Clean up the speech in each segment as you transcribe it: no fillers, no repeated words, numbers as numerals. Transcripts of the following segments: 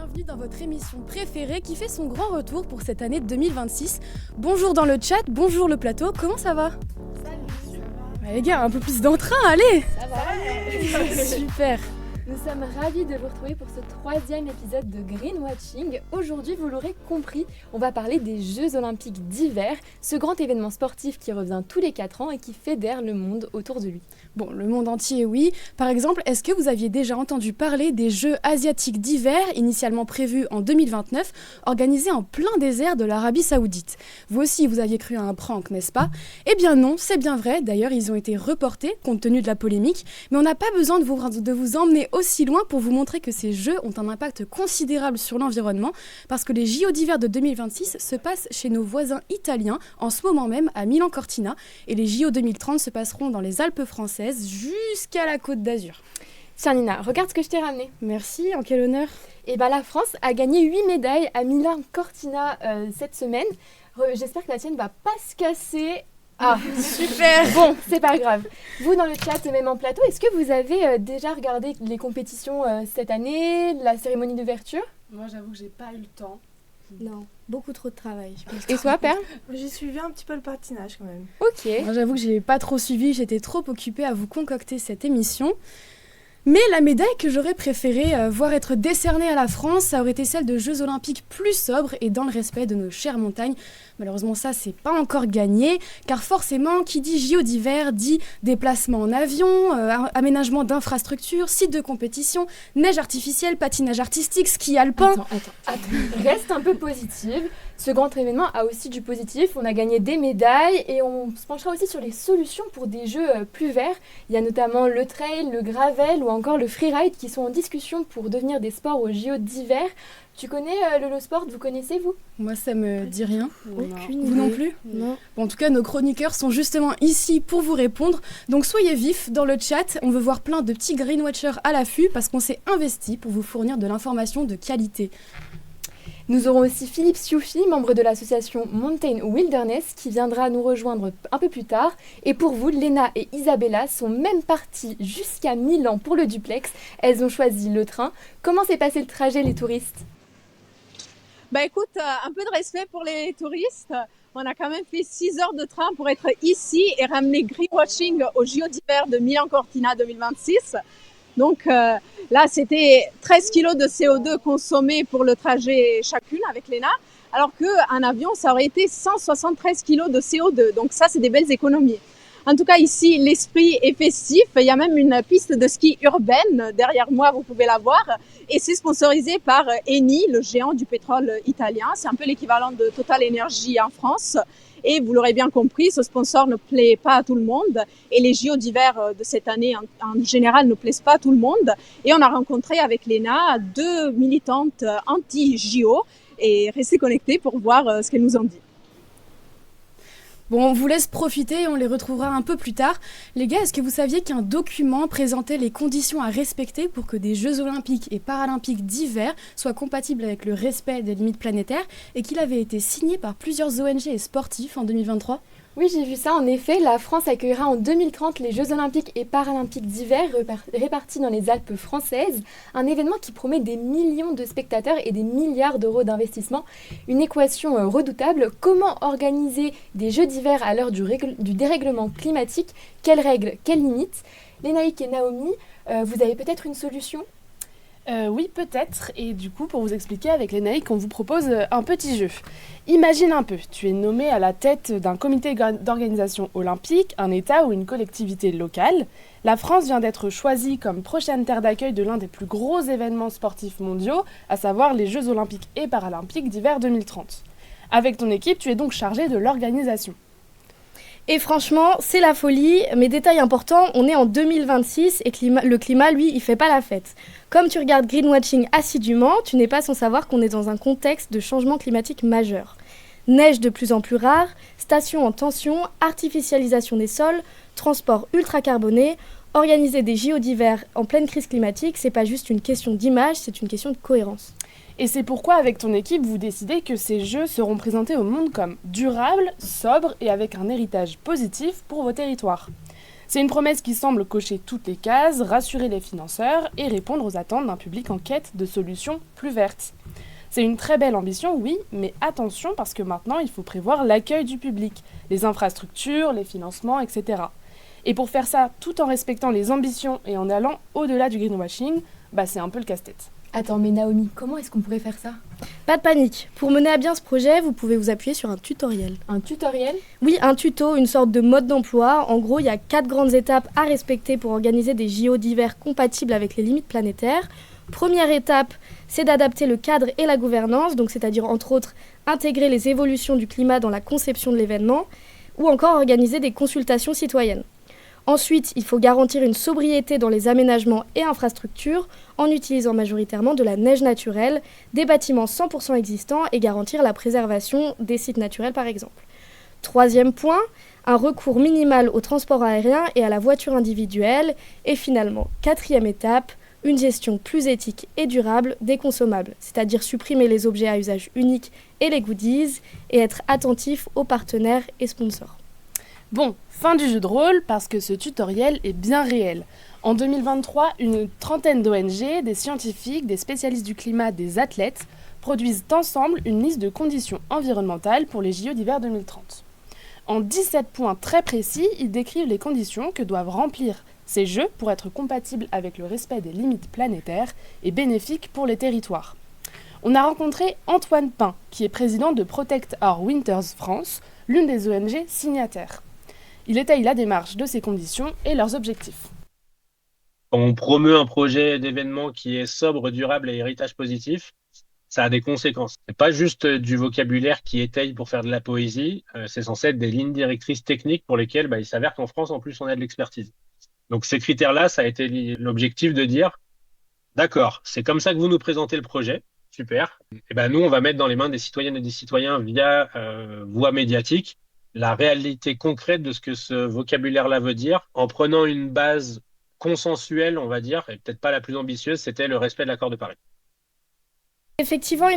bienvenue dans votre émission préférée qui fait son grand retour pour cette année 2026. Bonjour dans le chat, bonjour le plateau, comment ça va? Salut. Les gars, un peu plus d'entrain, allez! Ça va. Super! Nous sommes ravis de vous retrouver pour ce 3e épisode de Greenwatching. Aujourd'hui, vous l'aurez compris, on va parler des Jeux Olympiques d'hiver, ce grand événement sportif qui revient tous les 4 ans et qui fédère le monde autour de lui. Bon, le monde entier, oui. Par exemple, est-ce que vous aviez déjà entendu parler des Jeux asiatiques d'hiver, initialement prévus en 2029, organisés en plein désert de l'Arabie Saoudite? Vous aussi, vous aviez cru à un prank, n'est-ce pas? Eh bien non, c'est bien vrai. D'ailleurs, ils ont été reportés compte tenu de la polémique. Mais on n'a pas besoin de vous emmener aussi loin pour vous montrer que ces Jeux ont un impact considérable sur l'environnement, parce que les JO d'hiver de 2026 se passent chez nos voisins italiens, en ce moment même à Milan-Cortina, et les JO 2030 se passeront dans les Alpes françaises jusqu'à la Côte d'Azur. Tiens Nina, regarde ce que je t'ai ramené. Merci, en quel honneur? Et la France a gagné 8 médailles à Milan-Cortina cette semaine. J'espère que la tienne va pas se casser. Ah, super! Bon, c'est pas grave. Vous, dans le chat et même en plateau, est-ce que vous avez déjà regardé les compétitions cette année, la cérémonie d'ouverture? Moi, j'avoue que j'ai pas eu le temps. Non, beaucoup trop de travail. Et toi, Père? J'ai suivi un petit peu le patinage quand même. Ok. Moi, j'avoue que j'ai pas trop suivi, j'étais trop occupée à vous concocter cette émission. Mais la médaille que j'aurais préféré voir être décernée à la France, ça aurait été celle de Jeux Olympiques plus sobres et dans le respect de nos chères montagnes. Malheureusement, ça, c'est pas encore gagné, car forcément, qui dit JO d'hiver dit déplacement en avion, aménagement d'infrastructures, sites de compétition, neige artificielle, patinage artistique, ski alpin. Attends. Reste un peu positive. Ce grand événement a aussi du positif. On a gagné des médailles et on se penchera aussi sur les solutions pour des jeux plus verts. Il y a notamment le trail, le gravel ou encore le freeride qui sont en discussion pour devenir des sports aux JO d'hiver. Tu connais le sport? Vous connaissez, vous? Moi, ça me dit rien. Aucune Vous idée. non plus? Non. Bon, en tout cas, nos chroniqueurs sont justement ici pour vous répondre. Donc soyez vifs dans le chat. On veut voir plein de petits greenwatchers à l'affût parce qu'on s'est investi pour vous fournir de l'information de qualité. Nous aurons aussi Philippe Sioufi, membre de l'association Mountain Wilderness, qui viendra nous rejoindre un peu plus tard. Et pour vous, Léna et Isabella sont même parties jusqu'à Milan pour le duplex. Elles ont choisi le train. Comment s'est passé le trajet, les touristes? Écoute, un peu de respect pour les touristes. On a quand même fait 6 heures de train pour être ici et ramener Greenwatching au JO d'hiver de Milan-Cortina 2026. Donc là, c'était 13 kilos de CO2 consommés pour le trajet chacune avec Léna, alors qu'un avion, ça aurait été 173 kilos de CO2. Donc ça, c'est des belles économies. En tout cas, ici, l'esprit est festif. Il y a même une piste de ski urbaine derrière moi, vous pouvez la voir. Et c'est sponsorisé par Eni, le géant du pétrole italien. C'est un peu l'équivalent de Total Energy en France. Et vous l'aurez bien compris, ce sponsor ne plaît pas à tout le monde. Et les JO d'hiver de cette année, en général, ne plaisent pas à tout le monde. Et on a rencontré avec Léna 2 militantes anti-JO. Et restez connectés pour voir ce qu'elles nous ont dit. Bon, on vous laisse profiter et on les retrouvera un peu plus tard. Les gars, est-ce que vous saviez qu'un document présentait les conditions à respecter pour que des Jeux Olympiques et Paralympiques d'hiver soient compatibles avec le respect des limites planétaires et qu'il avait été signé par plusieurs ONG et sportifs en 2023 ? Oui, j'ai vu ça. En effet, la France accueillera en 2030 les Jeux Olympiques et Paralympiques d'hiver répartis dans les Alpes françaises. Un événement qui promet des millions de spectateurs et des milliards d'euros d'investissement. Une équation redoutable. Comment organiser des Jeux d'hiver à l'heure du dérèglement climatique? Quelles règles? Quelles limites? Lénaïque et Naomi, vous avez peut-être une solution? Oui, peut-être. Et du coup, pour vous expliquer, avec Lénaïque, on vous propose un petit jeu. Imagine un peu, tu es nommé à la tête d'un comité d'organisation olympique, un État ou une collectivité locale. La France vient d'être choisie comme prochaine terre d'accueil de l'un des plus gros événements sportifs mondiaux, à savoir les Jeux Olympiques et Paralympiques d'hiver 2030. Avec ton équipe, tu es donc chargé de l'organisation. Et franchement, c'est la folie, mais détail important, on est en 2026 et le climat, lui, il fait pas la fête. Comme tu regardes Greenwatching assidûment, tu n'es pas sans savoir qu'on est dans un contexte de changement climatique majeur. Neige de plus en plus rare, stations en tension, artificialisation des sols, transport ultra carboné, organiser des JO d'hiver en pleine crise climatique, c'est pas juste une question d'image, c'est une question de cohérence. Et c'est pourquoi, avec ton équipe, vous décidez que ces jeux seront présentés au monde comme durables, sobres et avec un héritage positif pour vos territoires. C'est une promesse qui semble cocher toutes les cases, rassurer les financeurs et répondre aux attentes d'un public en quête de solutions plus vertes. C'est une très belle ambition, oui, mais attention parce que maintenant il faut prévoir l'accueil du public, les infrastructures, les financements, etc. Et pour faire ça tout en respectant les ambitions et en allant au-delà du greenwashing, c'est un peu le casse-tête. Attends, mais Naomi, comment est-ce qu'on pourrait faire ça? Pas de panique. Pour mener à bien ce projet, vous pouvez vous appuyer sur un tutoriel. Un tutoriel? Oui, un tuto, une sorte de mode d'emploi. En gros, il y a 4 grandes étapes à respecter pour organiser des JO d'hiver compatibles avec les limites planétaires. Première étape, c'est d'adapter le cadre et la gouvernance, donc c'est-à-dire entre autres intégrer les évolutions du climat dans la conception de l'événement, ou encore organiser des consultations citoyennes. Ensuite, il faut garantir une sobriété dans les aménagements et infrastructures en utilisant majoritairement de la neige naturelle, des bâtiments 100% existants et garantir la préservation des sites naturels par exemple. Troisième point, un recours minimal au transport aérien et à la voiture individuelle. Et finalement, quatrième étape, une gestion plus éthique et durable des consommables, c'est-à-dire supprimer les objets à usage unique et les goodies et être attentif aux partenaires et sponsors. Bon, fin du jeu de rôle parce que ce tutoriel est bien réel. En 2023, une trentaine d'ONG, des scientifiques, des spécialistes du climat, des athlètes produisent ensemble une liste de conditions environnementales pour les JO d'hiver 2030. En 17 points très précis, ils décrivent les conditions que doivent remplir ces jeux pour être compatibles avec le respect des limites planétaires et bénéfiques pour les territoires. On a rencontré Antoine Pin, qui est président de Protect Our Winters France, l'une des ONG signataires. Il étaye la démarche de ces conditions et leurs objectifs. On promeut un projet d'événement qui est sobre, durable et héritage positif. Ça a des conséquences. C'est pas juste du vocabulaire qui étaye pour faire de la poésie. C'est censé être des lignes directrices techniques pour lesquelles il s'avère qu'en France, en plus, on a de l'expertise. Donc ces critères-là, ça a été l'objectif de dire, d'accord, c'est comme ça que vous nous présentez le projet, super. Et nous, on va mettre dans les mains des citoyennes et des citoyens via voie médiatique la réalité concrète de ce que ce vocabulaire-là veut dire, en prenant une base consensuelle, on va dire, et peut-être pas la plus ambitieuse, c'était le respect de l'accord de Paris. Effectivement,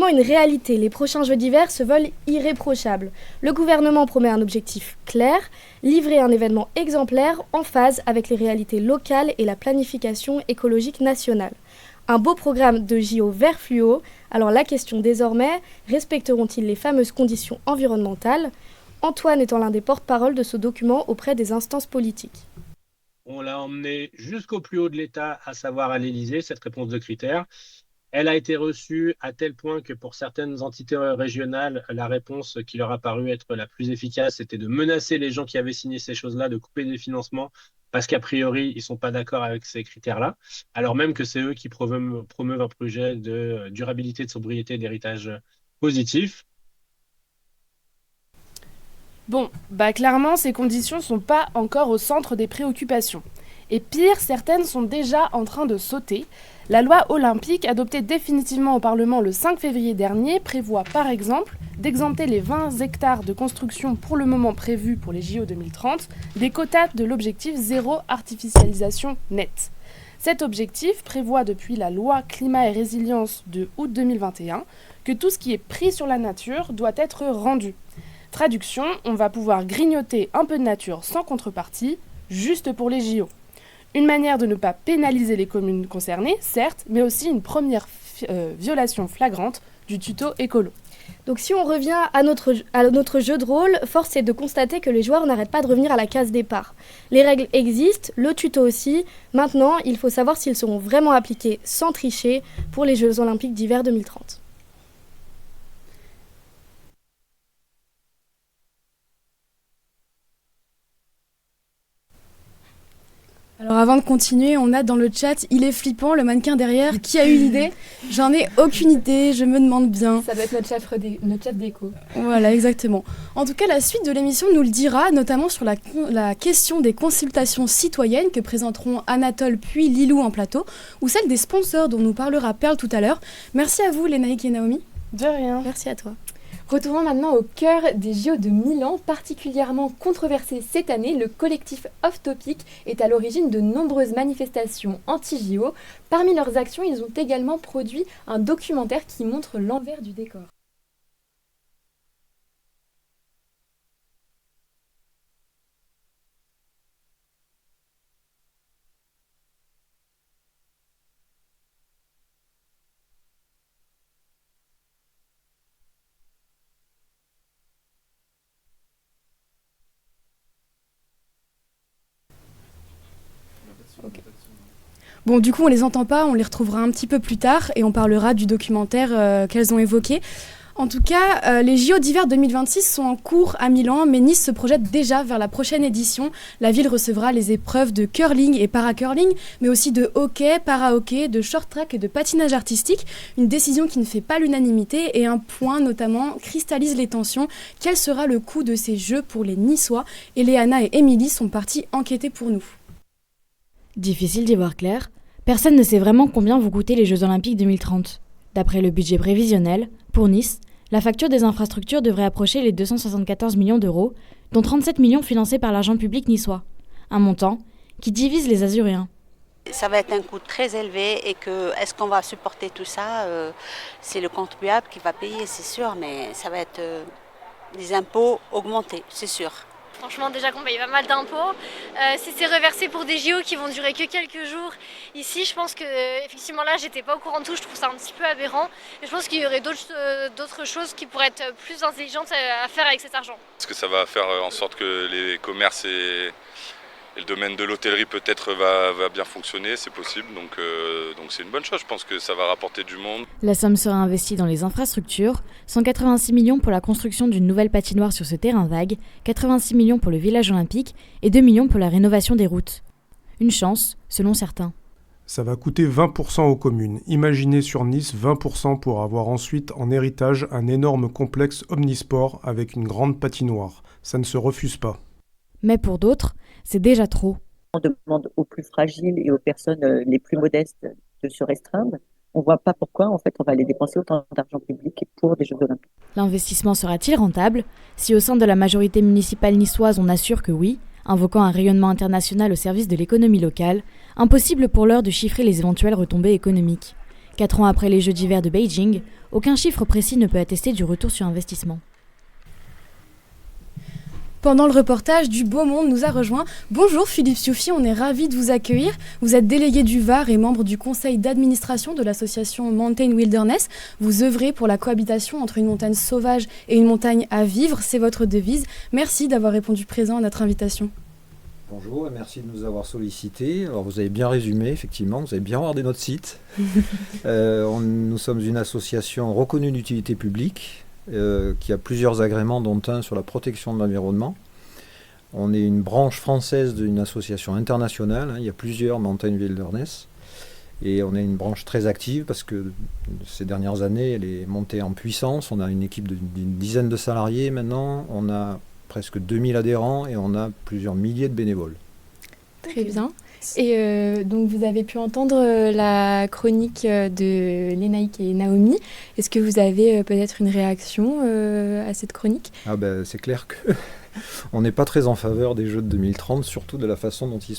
une réalité. Les prochains Jeux d'hiver se veulent irréprochables. Le gouvernement promet un objectif clair, livrer un événement exemplaire en phase avec les réalités locales et la planification écologique nationale. Un beau programme de JO vert fluo. Alors la question désormais, respecteront-ils les fameuses conditions environnementales ? Antoine étant l'un des porte-parole de ce document auprès des instances politiques. On l'a emmené jusqu'au plus haut de l'État, à savoir à l'Élysée, cette réponse de critères. Elle a été reçue à tel point que pour certaines entités régionales, la réponse qui leur a paru être la plus efficace, c'était de menacer les gens qui avaient signé ces choses-là, de couper des financements, parce qu'a priori, ils ne sont pas d'accord avec ces critères-là, alors même que c'est eux qui promeuvent un projet de durabilité, de sobriété, d'héritage positif. Bon, clairement, ces conditions ne sont pas encore au centre des préoccupations. Et pire, certaines sont déjà en train de sauter. La loi olympique, adoptée définitivement au Parlement le 5 février dernier, prévoit par exemple d'exempter les 20 hectares de construction pour le moment prévus pour les JO 2030 des quotas de l'objectif zéro artificialisation nette. Cet objectif prévoit depuis la loi climat et résilience de août 2021 que tout ce qui est pris sur la nature doit être rendu. Traduction, on va pouvoir grignoter un peu de nature sans contrepartie, juste pour les JO. Une manière de ne pas pénaliser les communes concernées, certes, mais aussi une première violation flagrante du tuto écolo. Donc si on revient à notre jeu de rôle, force est de constater que les joueurs n'arrêtent pas de revenir à la case départ. Les règles existent, le tuto aussi. Maintenant, il faut savoir s'ils seront vraiment appliqués sans tricher pour les Jeux Olympiques d'hiver 2030. Alors avant de continuer, on a dans le chat, il est flippant, le mannequin derrière, qui a eu l'idée? J'en ai aucune idée, je me demande bien. Ça doit être notre chef déco. Voilà, exactement. En tout cas, la suite de l'émission nous le dira, notamment sur la question des consultations citoyennes que présenteront Anatole puis Lilou en plateau, ou celle des sponsors dont nous parlera Perle tout à l'heure. Merci à vous, Lénaïque et Naomi. De rien. Merci à toi. Retournons maintenant au cœur des JO de Milan, particulièrement controversé cette année. Le collectif Off Topic est à l'origine de nombreuses manifestations anti-JO. Parmi leurs actions, ils ont également produit un documentaire qui montre l'envers du décor. Bon, du coup, on les entend pas, on les retrouvera un petit peu plus tard et on parlera du documentaire qu'elles ont évoqué. En tout cas, les JO d'hiver 2026 sont en cours à Milan, mais Nice se projette déjà vers la prochaine édition. La ville recevra les épreuves de curling et para-curling, mais aussi de hockey, para-hockey, de short-track et de patinage artistique. Une décision qui ne fait pas l'unanimité et un point notamment cristallise les tensions. Quel sera le coût de ces Jeux pour les Niçois? Eleana et Émilie sont parties enquêter pour nous. Difficile d'y voir clair. Personne ne sait vraiment combien vont coûter les Jeux Olympiques 2030. D'après le budget prévisionnel, pour Nice, la facture des infrastructures devrait approcher les 274 millions d'euros, dont 37 millions financés par l'argent public niçois. Un montant qui divise les Azuréens. Ça va être un coût très élevé et est-ce qu'on va supporter tout ça? C'est le contribuable qui va payer, c'est sûr, mais ça va être des impôts augmentés, c'est sûr. Franchement, déjà qu'on paye pas mal d'impôts. Si c'est reversé pour des JO qui vont durer que quelques jours, ici, je pense que effectivement là, j'étais pas au courant de tout. Je trouve ça un petit peu aberrant. Et je pense qu'il y aurait d'autres choses qui pourraient être plus intelligentes à faire avec cet argent. Est-ce que ça va faire en sorte que les commerces et le domaine de l'hôtellerie peut-être va bien fonctionner? C'est possible, donc c'est une bonne chose. Je pense que ça va rapporter du monde. La somme sera investie dans les infrastructures, 186 millions pour la construction d'une nouvelle patinoire sur ce terrain vague, 86 millions pour le village olympique et 2 millions pour la rénovation des routes. Une chance, selon certains. Ça va coûter 20% aux communes. Imaginez sur Nice 20% pour avoir ensuite en héritage un énorme complexe omnisport avec une grande patinoire. Ça ne se refuse pas. Mais pour d'autres, c'est déjà trop. On demande aux plus fragiles et aux personnes les plus modestes de se restreindre. On ne voit pas pourquoi, en fait, on va aller dépenser autant d'argent public pour des Jeux olympiques. L'investissement sera-t-il rentable? Si au sein de la majorité municipale niçoise on assure que oui, invoquant un rayonnement international au service de l'économie locale, impossible pour l'heure de chiffrer les éventuelles retombées économiques. 4 ans après les Jeux d'hiver de Beijing, aucun chiffre précis ne peut attester du retour sur investissement. Pendant le reportage, du beau monde nous a rejoint. Bonjour Philippe Sioufi, on est ravis de vous accueillir. Vous êtes délégué du Var et membre du conseil d'administration de l'association Mountain Wilderness. Vous œuvrez pour la cohabitation entre une montagne sauvage et une montagne à vivre, c'est votre devise. Merci d'avoir répondu présent à notre invitation. Bonjour et merci de nous avoir sollicités. Alors vous avez bien résumé, effectivement, vous avez bien regardé notre site. Nous sommes une association reconnue d'utilité publique. Qui a plusieurs agréments, dont un sur la protection de l'environnement. On est une branche française d'une association internationale, il y a plusieurs Mountain Wilderness, et on est une branche très active parce que ces dernières années, elle est montée en puissance. On a une équipe d'une dizaine de salariés maintenant, on a presque 2000 adhérents et on a plusieurs milliers de bénévoles. Très bien. Et donc vous avez pu entendre la chronique de Lénaïque et Naomi. Est-ce que vous avez peut-être une réaction à cette chronique? C'est clair que on n'est pas très en faveur des Jeux de 2030, surtout de la façon dont ils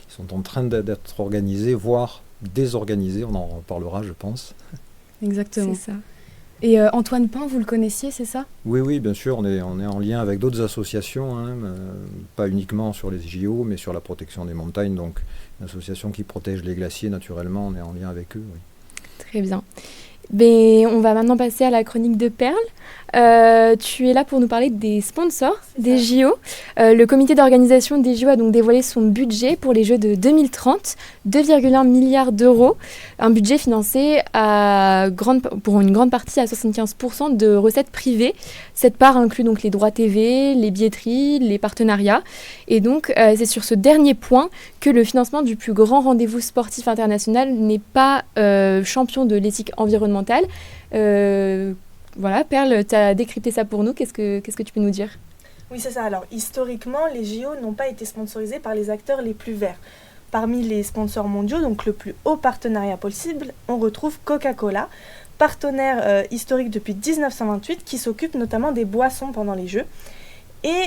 sont en train d'être organisés, voire désorganisés. On en reparlera, je pense. Exactement. C'est ça. Et Antoine Pain, vous le connaissiez, c'est ça? Oui, bien sûr, on est en lien avec d'autres associations, pas uniquement sur les JO, mais sur la protection des montagnes. Donc, une association qui protège les glaciers, naturellement, on est en lien avec eux. Oui. Très bien. On va maintenant passer à la chronique de Perle. Tu es là pour nous parler des sponsors des JO. Le comité d'organisation des JO a donc dévoilé son budget pour les Jeux de 2030, 2,1 milliards d'euros. Un budget financé pour une grande partie à 75% de recettes privées. Cette part inclut donc les droits TV, les billetteries, les partenariats. Et donc, c'est sur ce dernier point que le financement du plus grand rendez-vous sportif international n'est pas champion de l'éthique environnementale. Voilà, Perle, tu as décrypté ça pour nous. Qu'est-ce que tu peux nous dire? Oui, c'est ça. Alors, historiquement, les JO n'ont pas été sponsorisés par les acteurs les plus verts. Parmi les sponsors mondiaux, donc le plus haut partenariat possible, on retrouve Coca-Cola, partenaire historique depuis 1928, qui s'occupe notamment des boissons pendant les Jeux,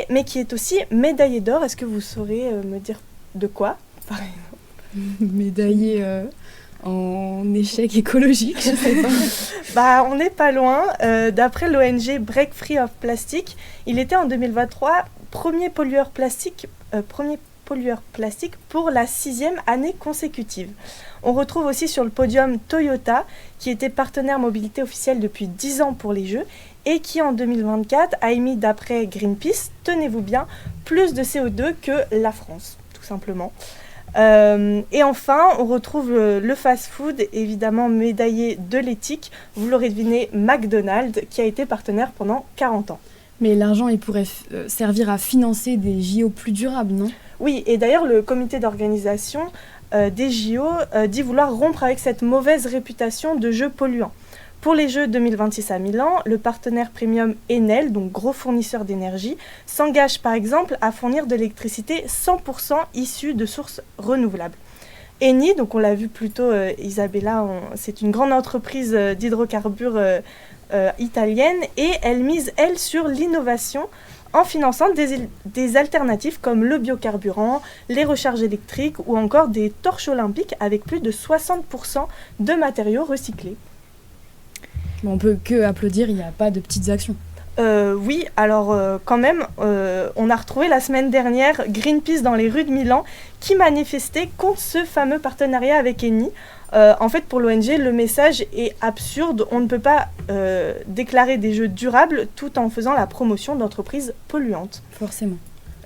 mais qui est aussi médaillé d'or. Est-ce que vous saurez me dire de quoi, par exemple? Médaillé en échec écologique, je sais pas. On n'est pas loin. D'après l'ONG Break Free of Plastic, il était en 2023 premier pollueur plastique pour la 6e année consécutive. On retrouve aussi sur le podium Toyota, qui était partenaire mobilité officiel depuis 10 ans pour les Jeux, et qui en 2024 a émis, d'après Greenpeace, tenez-vous bien, plus de CO2 que la France, tout simplement. Et enfin, on retrouve le fast-food, évidemment médaillé de l'éthique. Vous l'aurez deviné, McDonald's, qui a été partenaire pendant 40 ans. Mais l'argent, il pourrait servir à financer des JO plus durables, non ? Oui, et d'ailleurs, le comité d'organisation des JO dit vouloir rompre avec cette mauvaise réputation de jeux polluants. Pour les Jeux 2026 à Milan, le partenaire premium Enel, donc gros fournisseur d'énergie, s'engage par exemple à fournir de l'électricité 100% issue de sources renouvelables. Eni, donc on l'a vu plus tôt, Isabella, c'est une grande entreprise d'hydrocarbures italienne et elle mise, elle, sur l'innovation en finançant des alternatives comme le biocarburant, les recharges électriques ou encore des torches olympiques avec plus de 60% de matériaux recyclés. On peut que applaudir, il n'y a pas de petites actions. Oui, alors quand même, on a retrouvé la semaine dernière Greenpeace dans les rues de Milan qui manifestait contre ce fameux partenariat avec Eni. En fait, pour l'ONG, le message est absurde. On ne peut pas déclarer des jeux durables tout en faisant la promotion d'entreprises polluantes. Forcément.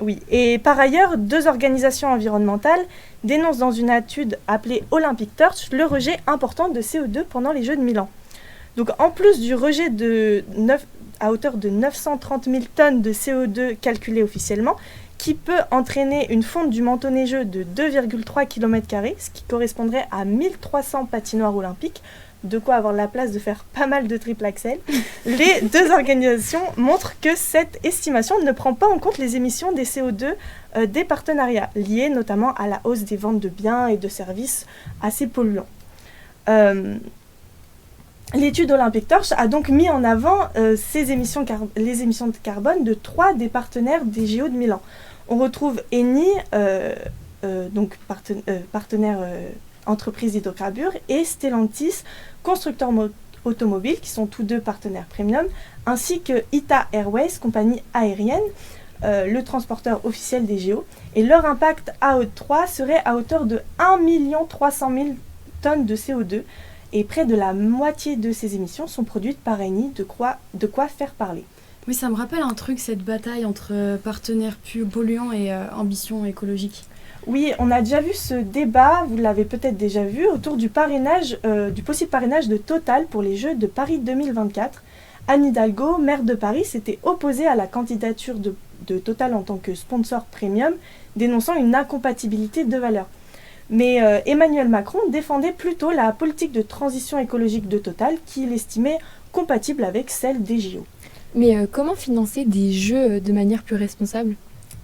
Oui, et par ailleurs, 2 organisations environnementales dénoncent dans une étude appelée Olympic Torch le rejet important de CO2 pendant les Jeux de Milan. Donc en plus du rejet à hauteur de 930 000 tonnes de CO2 calculé officiellement, qui peut entraîner une fonte du manteau neigeux de 2,3 km², ce qui correspondrait à 1300 patinoires olympiques, de quoi avoir la place de faire pas mal de triple axel. Les 2 organisations montrent que cette estimation ne prend pas en compte les émissions des CO2 des partenariats, liées notamment à la hausse des ventes de biens et de services assez polluants. L'étude Olympic Torch a donc mis en avant les émissions de carbone de 3 des partenaires des JO de Milan. On retrouve Eni, donc partenaire entreprise d'hydrocarbures, et Stellantis, constructeur automobile, qui sont tous 2 partenaires premium, ainsi que ITA Airways, compagnie aérienne, le transporteur officiel des JO. Et leur impact à E3 serait à hauteur de 1 300 000 tonnes de CO2, et près de la moitié de ces émissions sont produites par Eni, de quoi faire parler. Oui, ça me rappelle un truc, cette bataille entre partenaires polluants et ambition écologique. Oui, on a déjà vu ce débat, vous l'avez peut-être déjà vu, autour du parrainage, du possible parrainage de Total pour les Jeux de Paris 2024. Anne Hidalgo, maire de Paris, s'était opposée à la candidature de Total en tant que sponsor premium, dénonçant une incompatibilité de valeurs. Mais Emmanuel Macron défendait plutôt la politique de transition écologique de Total, qu'il estimait compatible avec celle des JO. Mais comment financer des jeux de manière plus responsable ?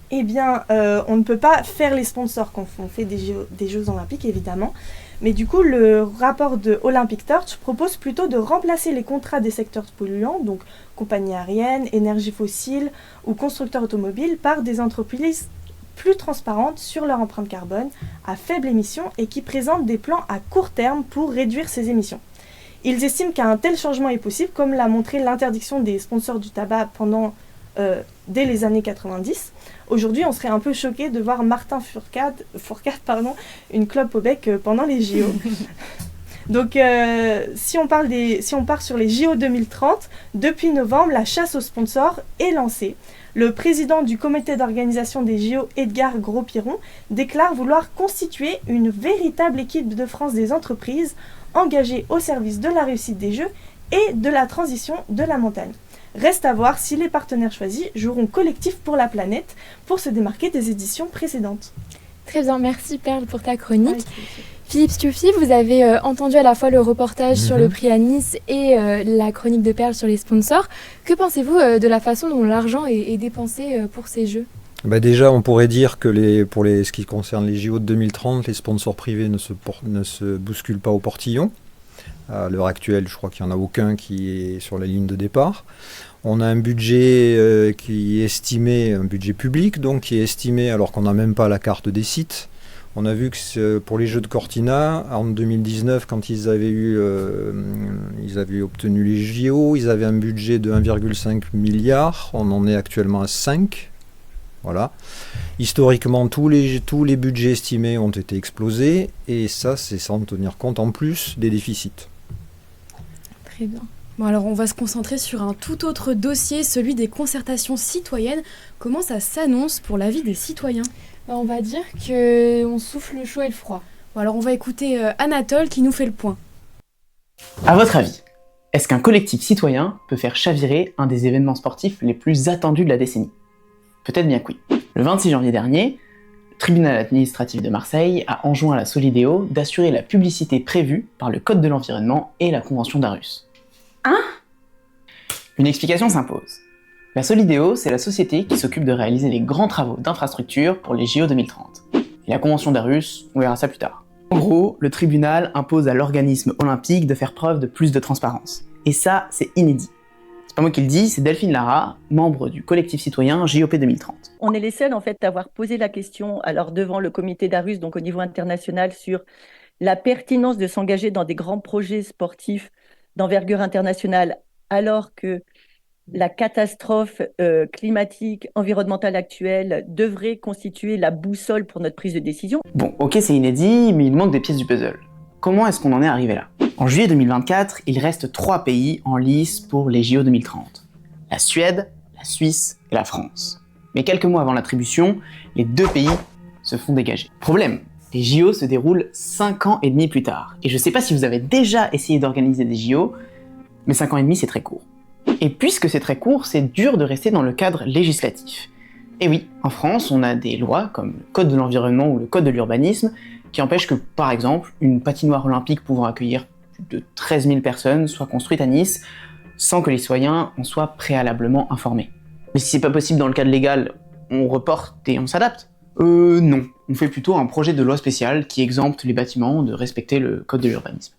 Eh bien, on ne peut pas faire les sponsors quand on fait des Jeux olympiques, évidemment. Mais du coup, le rapport de Olympic Torch propose plutôt de remplacer les contrats des secteurs polluants, donc compagnies aériennes, énergie fossile ou constructeurs automobiles, par des entreprises plus transparentes sur leur empreinte carbone, à faible émission et qui présentent des plans à court terme pour réduire ces émissions. Ils estiment qu'un tel changement est possible, comme l'a montré l'interdiction des sponsors du tabac dès les années 90. Aujourd'hui, on serait un peu choqué de voir Martin Fourcade, une clope au bec pendant les JO. Donc, si on part sur les JO 2030, depuis novembre, la chasse aux sponsors est lancée. Le président du comité d'organisation des JO, Edgar Gros-Piron, déclare vouloir constituer une véritable équipe de France des entreprises engagées au service de la réussite des Jeux et de la transition de la montagne. Reste à voir si les partenaires choisis joueront collectif pour la planète pour se démarquer des éditions précédentes. Très bien, merci Perle pour ta chronique. Philippe Stuffi, vous avez entendu à la fois le reportage sur le prix à Nice et la chronique de Perle sur les sponsors. Que pensez-vous de la façon dont l'argent est dépensé pour ces Jeux ? Déjà, on pourrait dire que ce qui concerne les JO de 2030, les sponsors privés ne se bousculent pas au portillon. À l'heure actuelle, je crois qu'il n'y en a aucun qui est sur la ligne de départ. On a un budget qui est estimé, un budget public, donc qui est estimé alors qu'on n'a même pas la carte des sites. On a vu que pour les Jeux de Cortina, en 2019, quand ils avaient obtenu les JO, ils avaient un budget de 1,5 milliard. On en est actuellement à 5. Voilà. Historiquement, tous les budgets estimés ont été explosés, et ça, c'est sans tenir compte en plus des déficits. Très bien. Bon, alors on va se concentrer sur un tout autre dossier, celui des concertations citoyennes. Comment ça s'annonce pour la vie des citoyens ? On va dire qu'on souffle le chaud et le froid. Bon, alors on va écouter Anatole qui nous fait le point. À votre avis, est-ce qu'un collectif citoyen peut faire chavirer un des événements sportifs les plus attendus de la décennie? Peut-être bien que oui. Le 26 janvier dernier, le tribunal administratif de Marseille a enjoint à la Solideo d'assurer la publicité prévue par le Code de l'environnement et la Convention d'Aarhus. Une explication s'impose. La Solideo, c'est la société qui s'occupe de réaliser les grands travaux d'infrastructure pour les JO 2030. Et la Convention d'Aarhus, on verra ça plus tard. En gros, le tribunal impose à l'organisme olympique de faire preuve de plus de transparence. Et ça, c'est inédit. C'est pas moi qui le dis, c'est Delphine Lara, membre du collectif citoyen JOP 2030. On est les seuls en fait à avoir posé la question alors devant le comité d'Aarhus, donc au niveau international, sur la pertinence de s'engager dans des grands projets sportifs d'envergure internationale alors que la catastrophe climatique, environnementale actuelle devrait constituer la boussole pour notre prise de décision. Bon, ok, c'est inédit, mais il manque des pièces du puzzle. Comment est-ce qu'on en est arrivé là? En juillet 2024, il reste 3 pays en lice pour les JO 2030. La Suède, la Suisse et la France. Mais quelques mois avant l'attribution, les 2 pays se font dégager. Problème, les JO se déroulent 5 ans et demi plus tard. Et je sais pas si vous avez déjà essayé d'organiser des JO, mais 5 ans et demi c'est très court. Et puisque c'est très court, c'est dur de rester dans le cadre législatif. Et oui, en France, on a des lois comme le Code de l'environnement ou le Code de l'urbanisme qui empêchent que, par exemple, une patinoire olympique pouvant accueillir plus de 13 000 personnes soit construite à Nice sans que les citoyens en soient préalablement informés. Mais si c'est pas possible dans le cadre légal, on reporte et on s'adapte? Non. On fait plutôt un projet de loi spéciale qui exempte les bâtiments de respecter le Code de l'urbanisme.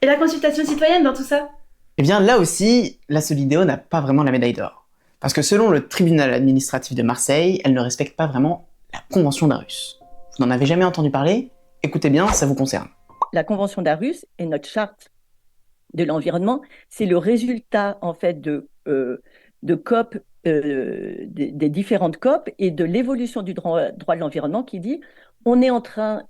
Et la consultation citoyenne dans tout ça? Eh bien là aussi, la Solideo n'a pas vraiment la médaille d'or. Parce que selon le tribunal administratif de Marseille, elle ne respecte pas vraiment la Convention d'Aarhus. Vous n'en avez jamais entendu parler? Écoutez bien, ça vous concerne. La Convention d'Aarhus et notre charte de l'environnement, c'est le résultat en fait de COP, des différentes COP et de l'évolution du droit de l'environnement qui dit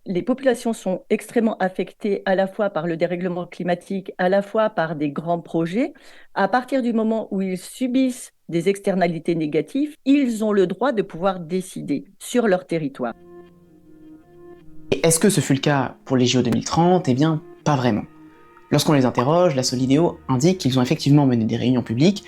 les populations sont extrêmement affectées à la fois par le dérèglement climatique, à la fois par des grands projets. À partir du moment où ils subissent des externalités négatives, ils ont le droit de pouvoir décider sur leur territoire. Et est-ce que ce fut le cas pour les JO 2030? Eh bien, pas vraiment. Lorsqu'on les interroge, la Solideo indique qu'ils ont effectivement mené des réunions publiques.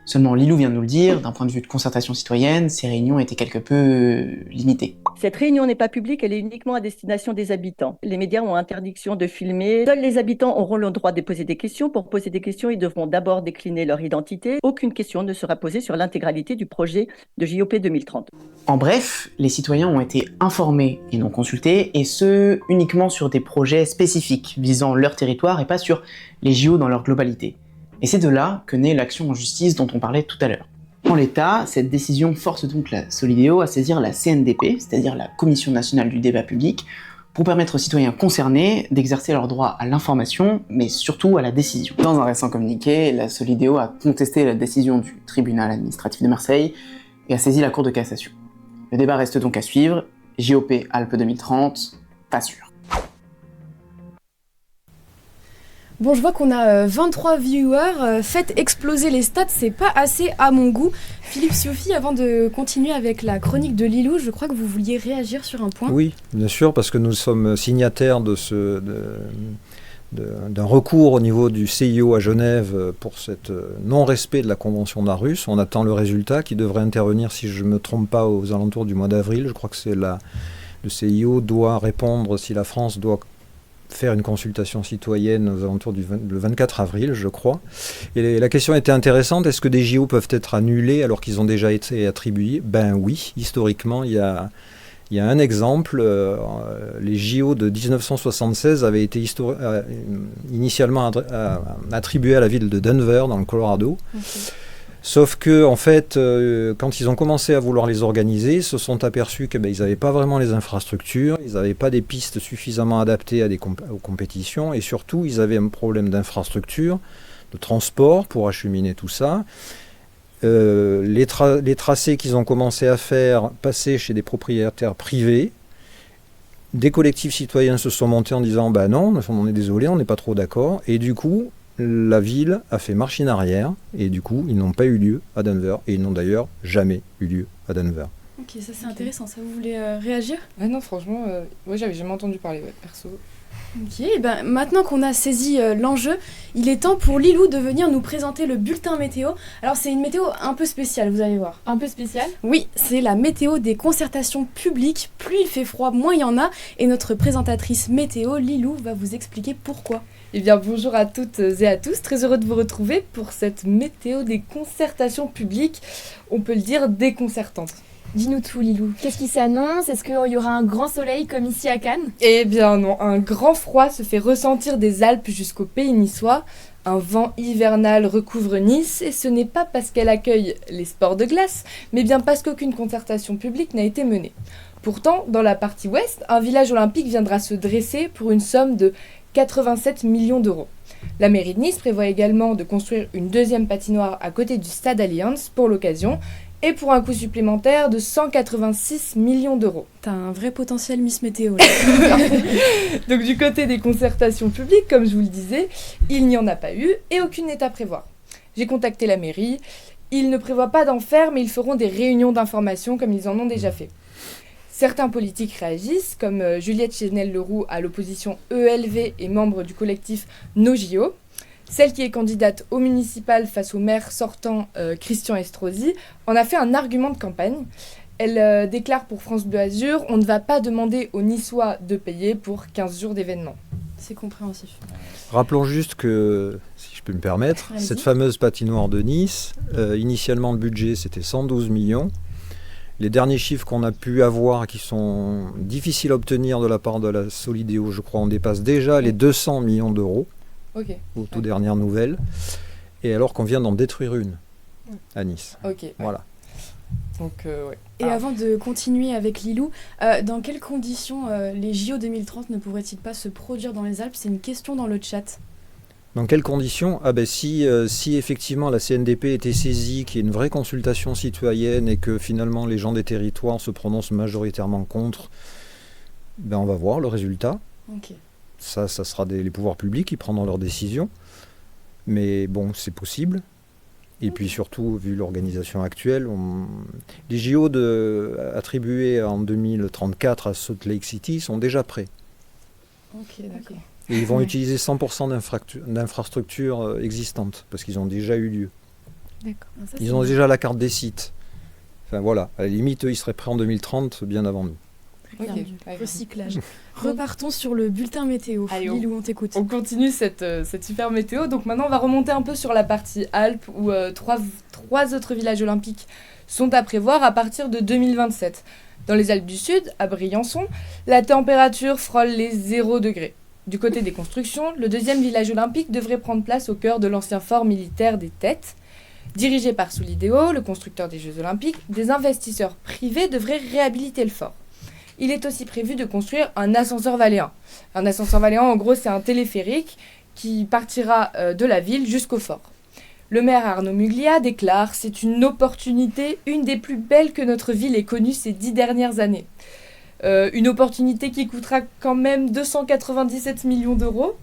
Seulement, Lilou vient de nous le dire, d'un point de vue de concertation citoyenne, ces réunions étaient quelque peu limitées. Cette réunion n'est pas publique, elle est uniquement à destination des habitants. Les médias ont interdiction de filmer. Seuls les habitants auront le droit de poser des questions. Pour poser des questions, ils devront d'abord décliner leur identité. Aucune question ne sera posée sur l'intégralité du projet de JOP 2030. En bref, les citoyens ont été informés et non consultés, et ce, uniquement sur des projets spécifiques visant leur territoire et pas sur les JO dans leur globalité. Et c'est de là que naît l'action en justice dont on parlait tout à l'heure. En l'état, cette décision force donc la Solideo à saisir la CNDP, c'est-à-dire la Commission nationale du débat public, pour permettre aux citoyens concernés d'exercer leur droit à l'information, mais surtout à la décision. Dans un récent communiqué, la Solideo a contesté la décision du tribunal administratif de Marseille et a saisi la Cour de cassation. Le débat reste donc à suivre. JOP Alpes 2030, pas sûr. Bon, je vois qu'on a 23 viewers. Faites exploser les stats, c'est pas assez à mon goût. Philippe Sioffi, avant de continuer avec la chronique de Lilou, je crois que vous vouliez réagir sur un point. Oui, bien sûr, parce que nous sommes signataires d'un recours au niveau du CIO à Genève pour cet non-respect de la Convention d'Aarhus. On attend le résultat qui devrait intervenir, si je ne me trompe pas, aux alentours du mois d'avril. Je crois que le CIO doit répondre si la France doit faire une consultation citoyenne aux alentours du 24 avril, je crois. Et la question était intéressante, est-ce que des JO peuvent être annulés alors qu'ils ont déjà été attribués? Ben oui, historiquement, il y a un exemple. Les JO de 1976 avaient été initialement attribués à la ville de Denver, dans le Colorado. Okay. Sauf que, en fait, quand ils ont commencé à vouloir les organiser, ils se sont aperçus qu'ils n'avaient pas vraiment les infrastructures, ils n'avaient pas des pistes suffisamment adaptées aux compétitions, et surtout, ils avaient un problème d'infrastructure, de transport pour acheminer tout ça. Les tracés qu'ils ont commencé à faire passaient chez des propriétaires privés. Des collectifs citoyens se sont montés en disant « bah non, on est désolé, on n'est pas trop d'accord », et du coup, la ville a fait marche en arrière et du coup, ils n'ont pas eu lieu à Denver et ils n'ont d'ailleurs jamais eu lieu à Denver. Ok, ça c'est intéressant. Ça, vous voulez réagir? Ah non, franchement, j'avais jamais entendu parler, perso. Ok, maintenant qu'on a saisi l'enjeu, il est temps pour Lilou de venir nous présenter le bulletin météo. Alors c'est une météo un peu spéciale, vous allez voir. Un peu spéciale? Oui, c'est la météo des concertations publiques. Plus il fait froid, moins il y en a. Et notre présentatrice météo, Lilou, va vous expliquer pourquoi. Eh bien, bonjour à toutes et à tous. Très heureux de vous retrouver pour cette météo des concertations publiques, on peut le dire déconcertante. Dis-nous tout, Lilou. Qu'est-ce qui s'annonce? Est-ce qu'il y aura un grand soleil comme ici à Cannes? Eh bien non, un grand froid se fait ressentir des Alpes jusqu'au pays niçois. Un vent hivernal recouvre Nice et ce n'est pas parce qu'elle accueille les sports de glace, mais bien parce qu'aucune concertation publique n'a été menée. Pourtant, dans la partie ouest, un village olympique viendra se dresser pour une somme de 87 millions d'euros. La mairie de Nice prévoit également de construire une deuxième patinoire à côté du stade Allianz pour l'occasion, et pour un coût supplémentaire de 186 millions d'euros. T'as un vrai potentiel Miss Météo là. Donc du côté des concertations publiques, comme je vous le disais, il n'y en a pas eu et aucune n'est à prévoir. J'ai contacté la mairie, ils ne prévoient pas d'en faire, mais ils feront des réunions d'information comme ils en ont déjà fait. Certains politiques réagissent, comme Juliette Chénel-Leroux à l'opposition ELV et membre du collectif NoJO. Celle qui est candidate au municipal face au maire sortant Christian Estrosi en a fait un argument de campagne. Elle déclare pour France Bleu Azur « On ne va pas demander aux Niçois de payer pour 15 jours d'événements ». C'est compréhensif. Rappelons juste que, si je peux me permettre, cette fameuse patinoire de Nice, initialement le budget c'était 112 millions. Les derniers chiffres qu'on a pu avoir, qui sont difficiles à obtenir de la part de la Solidéo, je crois, on dépasse déjà les 200 millions d'euros. Aux toutes dernières nouvelles, et alors qu'on vient d'en détruire une à Nice. Voilà. Donc, Et avant de continuer avec Lilou, dans quelles conditions les JO 2030 ne pourraient-ils pas se produire dans les Alpes? C'est une question dans le chat. Dans quelles conditions? Si effectivement la CNDP était saisie, qu'il y ait une vraie consultation citoyenne et que finalement les gens des territoires se prononcent majoritairement contre, on va voir le résultat. Ça sera les pouvoirs publics qui prendront leurs décisions. Mais bon, c'est possible. Et puis surtout, vu l'organisation actuelle, les JO attribués en 2034 à Salt Lake City sont déjà prêts. Ok, d'accord. Et ils vont utiliser 100% d'infrastructures existantes, parce qu'ils ont déjà eu lieu. D'accord. Ils ont déjà la carte des sites. Enfin voilà, à la limite, eux, ils seraient prêts en 2030, bien avant nous. Recyclage. Repartons sur le bulletin météo. Allez, Lilou, on t'écoute. On continue cette super météo. Donc maintenant, on va remonter un peu sur la partie Alpes, où trois autres villages olympiques sont à prévoir à partir de 2027. Dans les Alpes du Sud, à Briançon, la température frôle les 0 degrés. Du côté des constructions, le deuxième village olympique devrait prendre place au cœur de l'ancien fort militaire des Têtes. Dirigé par Solidéo, le constructeur des Jeux olympiques, des investisseurs privés devraient réhabiliter le fort. Il est aussi prévu de construire un ascenseur valéen. Un ascenseur valéen, en gros, c'est un téléphérique qui partira de la ville jusqu'au fort. Le maire Arnaud Muglia déclare « C'est une opportunité, une des plus belles que notre ville ait connue ces 10 dernières années. Une opportunité qui coûtera quand même 297 millions d'euros. »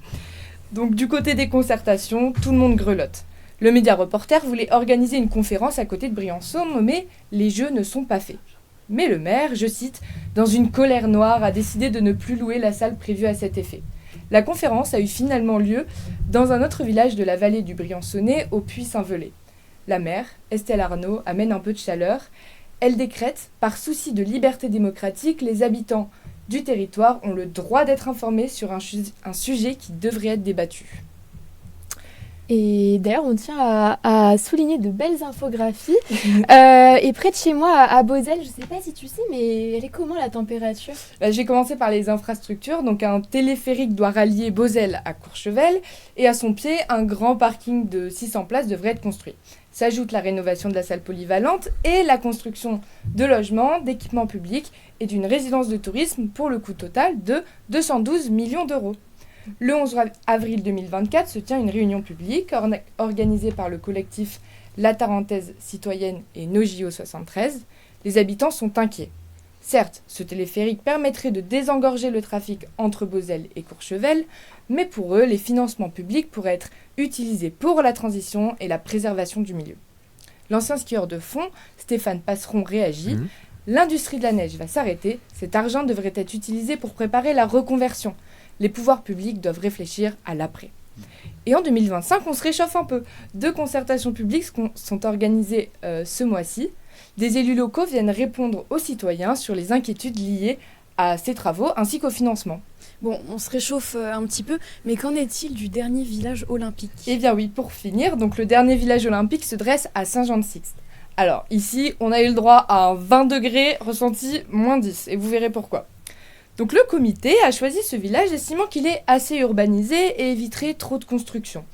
Donc du côté des concertations, tout le monde grelotte. Le média reporter voulait organiser une conférence à côté de Briançon nommée « Les Jeux ne sont pas faits ». Mais le maire, je cite, « dans une colère noire, a décidé de ne plus louer la salle prévue à cet effet. » La conférence a eu finalement lieu dans un autre village de la vallée du Briançonnais, au Puy-Saint-Velay. La maire, Estelle Arnaud, amène un peu de chaleur. Elle décrète, par souci de liberté démocratique, les habitants du territoire ont le droit d'être informés sur un sujet qui devrait être débattu. Et d'ailleurs, on tient à souligner de belles infographies. Et près de chez moi, à Beauzelle, je ne sais pas si tu sais, mais elle est comment la température? J'ai commencé par les infrastructures. Donc un téléphérique doit rallier Beauzelle à Courchevel. Et à son pied, un grand parking de 600 places devrait être construit. S'ajoute la rénovation de la salle polyvalente et la construction de logements, d'équipements publics et d'une résidence de tourisme pour le coût total de 212 millions d'euros. Le 11 avril 2024 se tient une réunion publique organisée par le collectif La Tarentaise Citoyenne et NoJO 73. Les habitants sont inquiets. Certes, ce téléphérique permettrait de désengorger le trafic entre Beauzelle et Courchevel, mais pour eux, les financements publics pourraient être utilisés pour la transition et la préservation du milieu. L'ancien skieur de fond, Stéphane Passeron, réagit. L'industrie de la neige va s'arrêter, cet argent devrait être utilisé pour préparer la reconversion. Les pouvoirs publics doivent réfléchir à l'après. Et en 2025, on se réchauffe un peu. 2 concertations publiques sont organisées ce mois-ci. Des élus locaux viennent répondre aux citoyens sur les inquiétudes liées à ces travaux ainsi qu'au financement. Bon, on se réchauffe un petit peu, mais qu'en est-il du dernier village olympique ? Eh bien oui, pour finir, donc le dernier village olympique se dresse à Saint-Jean-de-Sixte. Alors ici, on a eu le droit à un 20 degrés ressenti -10, et vous verrez pourquoi. Donc le comité a choisi ce village estimant qu'il est assez urbanisé et éviterait trop de construction.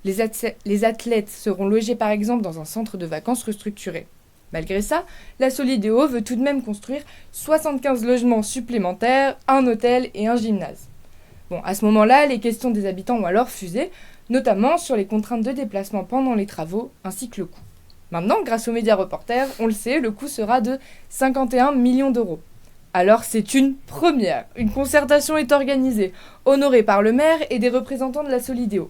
Les athlètes seront logés par exemple dans un centre de vacances restructuré. Malgré ça, la Solidéo veut tout de même construire 75 logements supplémentaires, un hôtel et un gymnase. Bon, à ce moment-là, les questions des habitants ont alors fusé, notamment sur les contraintes de déplacement pendant les travaux ainsi que le coût. Maintenant, grâce aux médias reporters, on le sait, le coût sera de 51 millions d'euros. Alors c'est une première. Une concertation est organisée, honorée par le maire et des représentants de la Solidéo.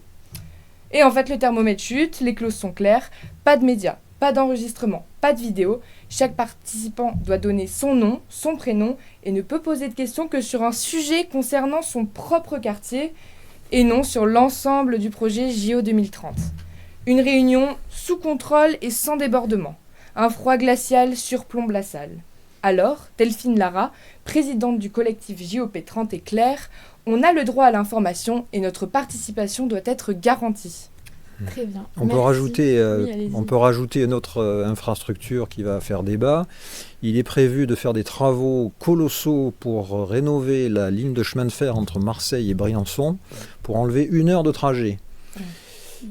Et en fait, le thermomètre chute, les clauses sont claires, pas de médias, pas d'enregistrement, pas de vidéo. Chaque participant doit donner son nom, son prénom et ne peut poser de questions que sur un sujet concernant son propre quartier et non sur l'ensemble du projet JO 2030. Une réunion sous contrôle et sans débordement. Un froid glacial surplombe la salle. Alors, Delphine Lara, présidente du collectif JOP30 est claire, on a le droit à l'information et notre participation doit être garantie. Très bien. On peut rajouter une autre infrastructure qui va faire débat. Il est prévu de faire des travaux colossaux pour rénover la ligne de chemin de fer entre Marseille et Briançon pour enlever 1 heure de trajet.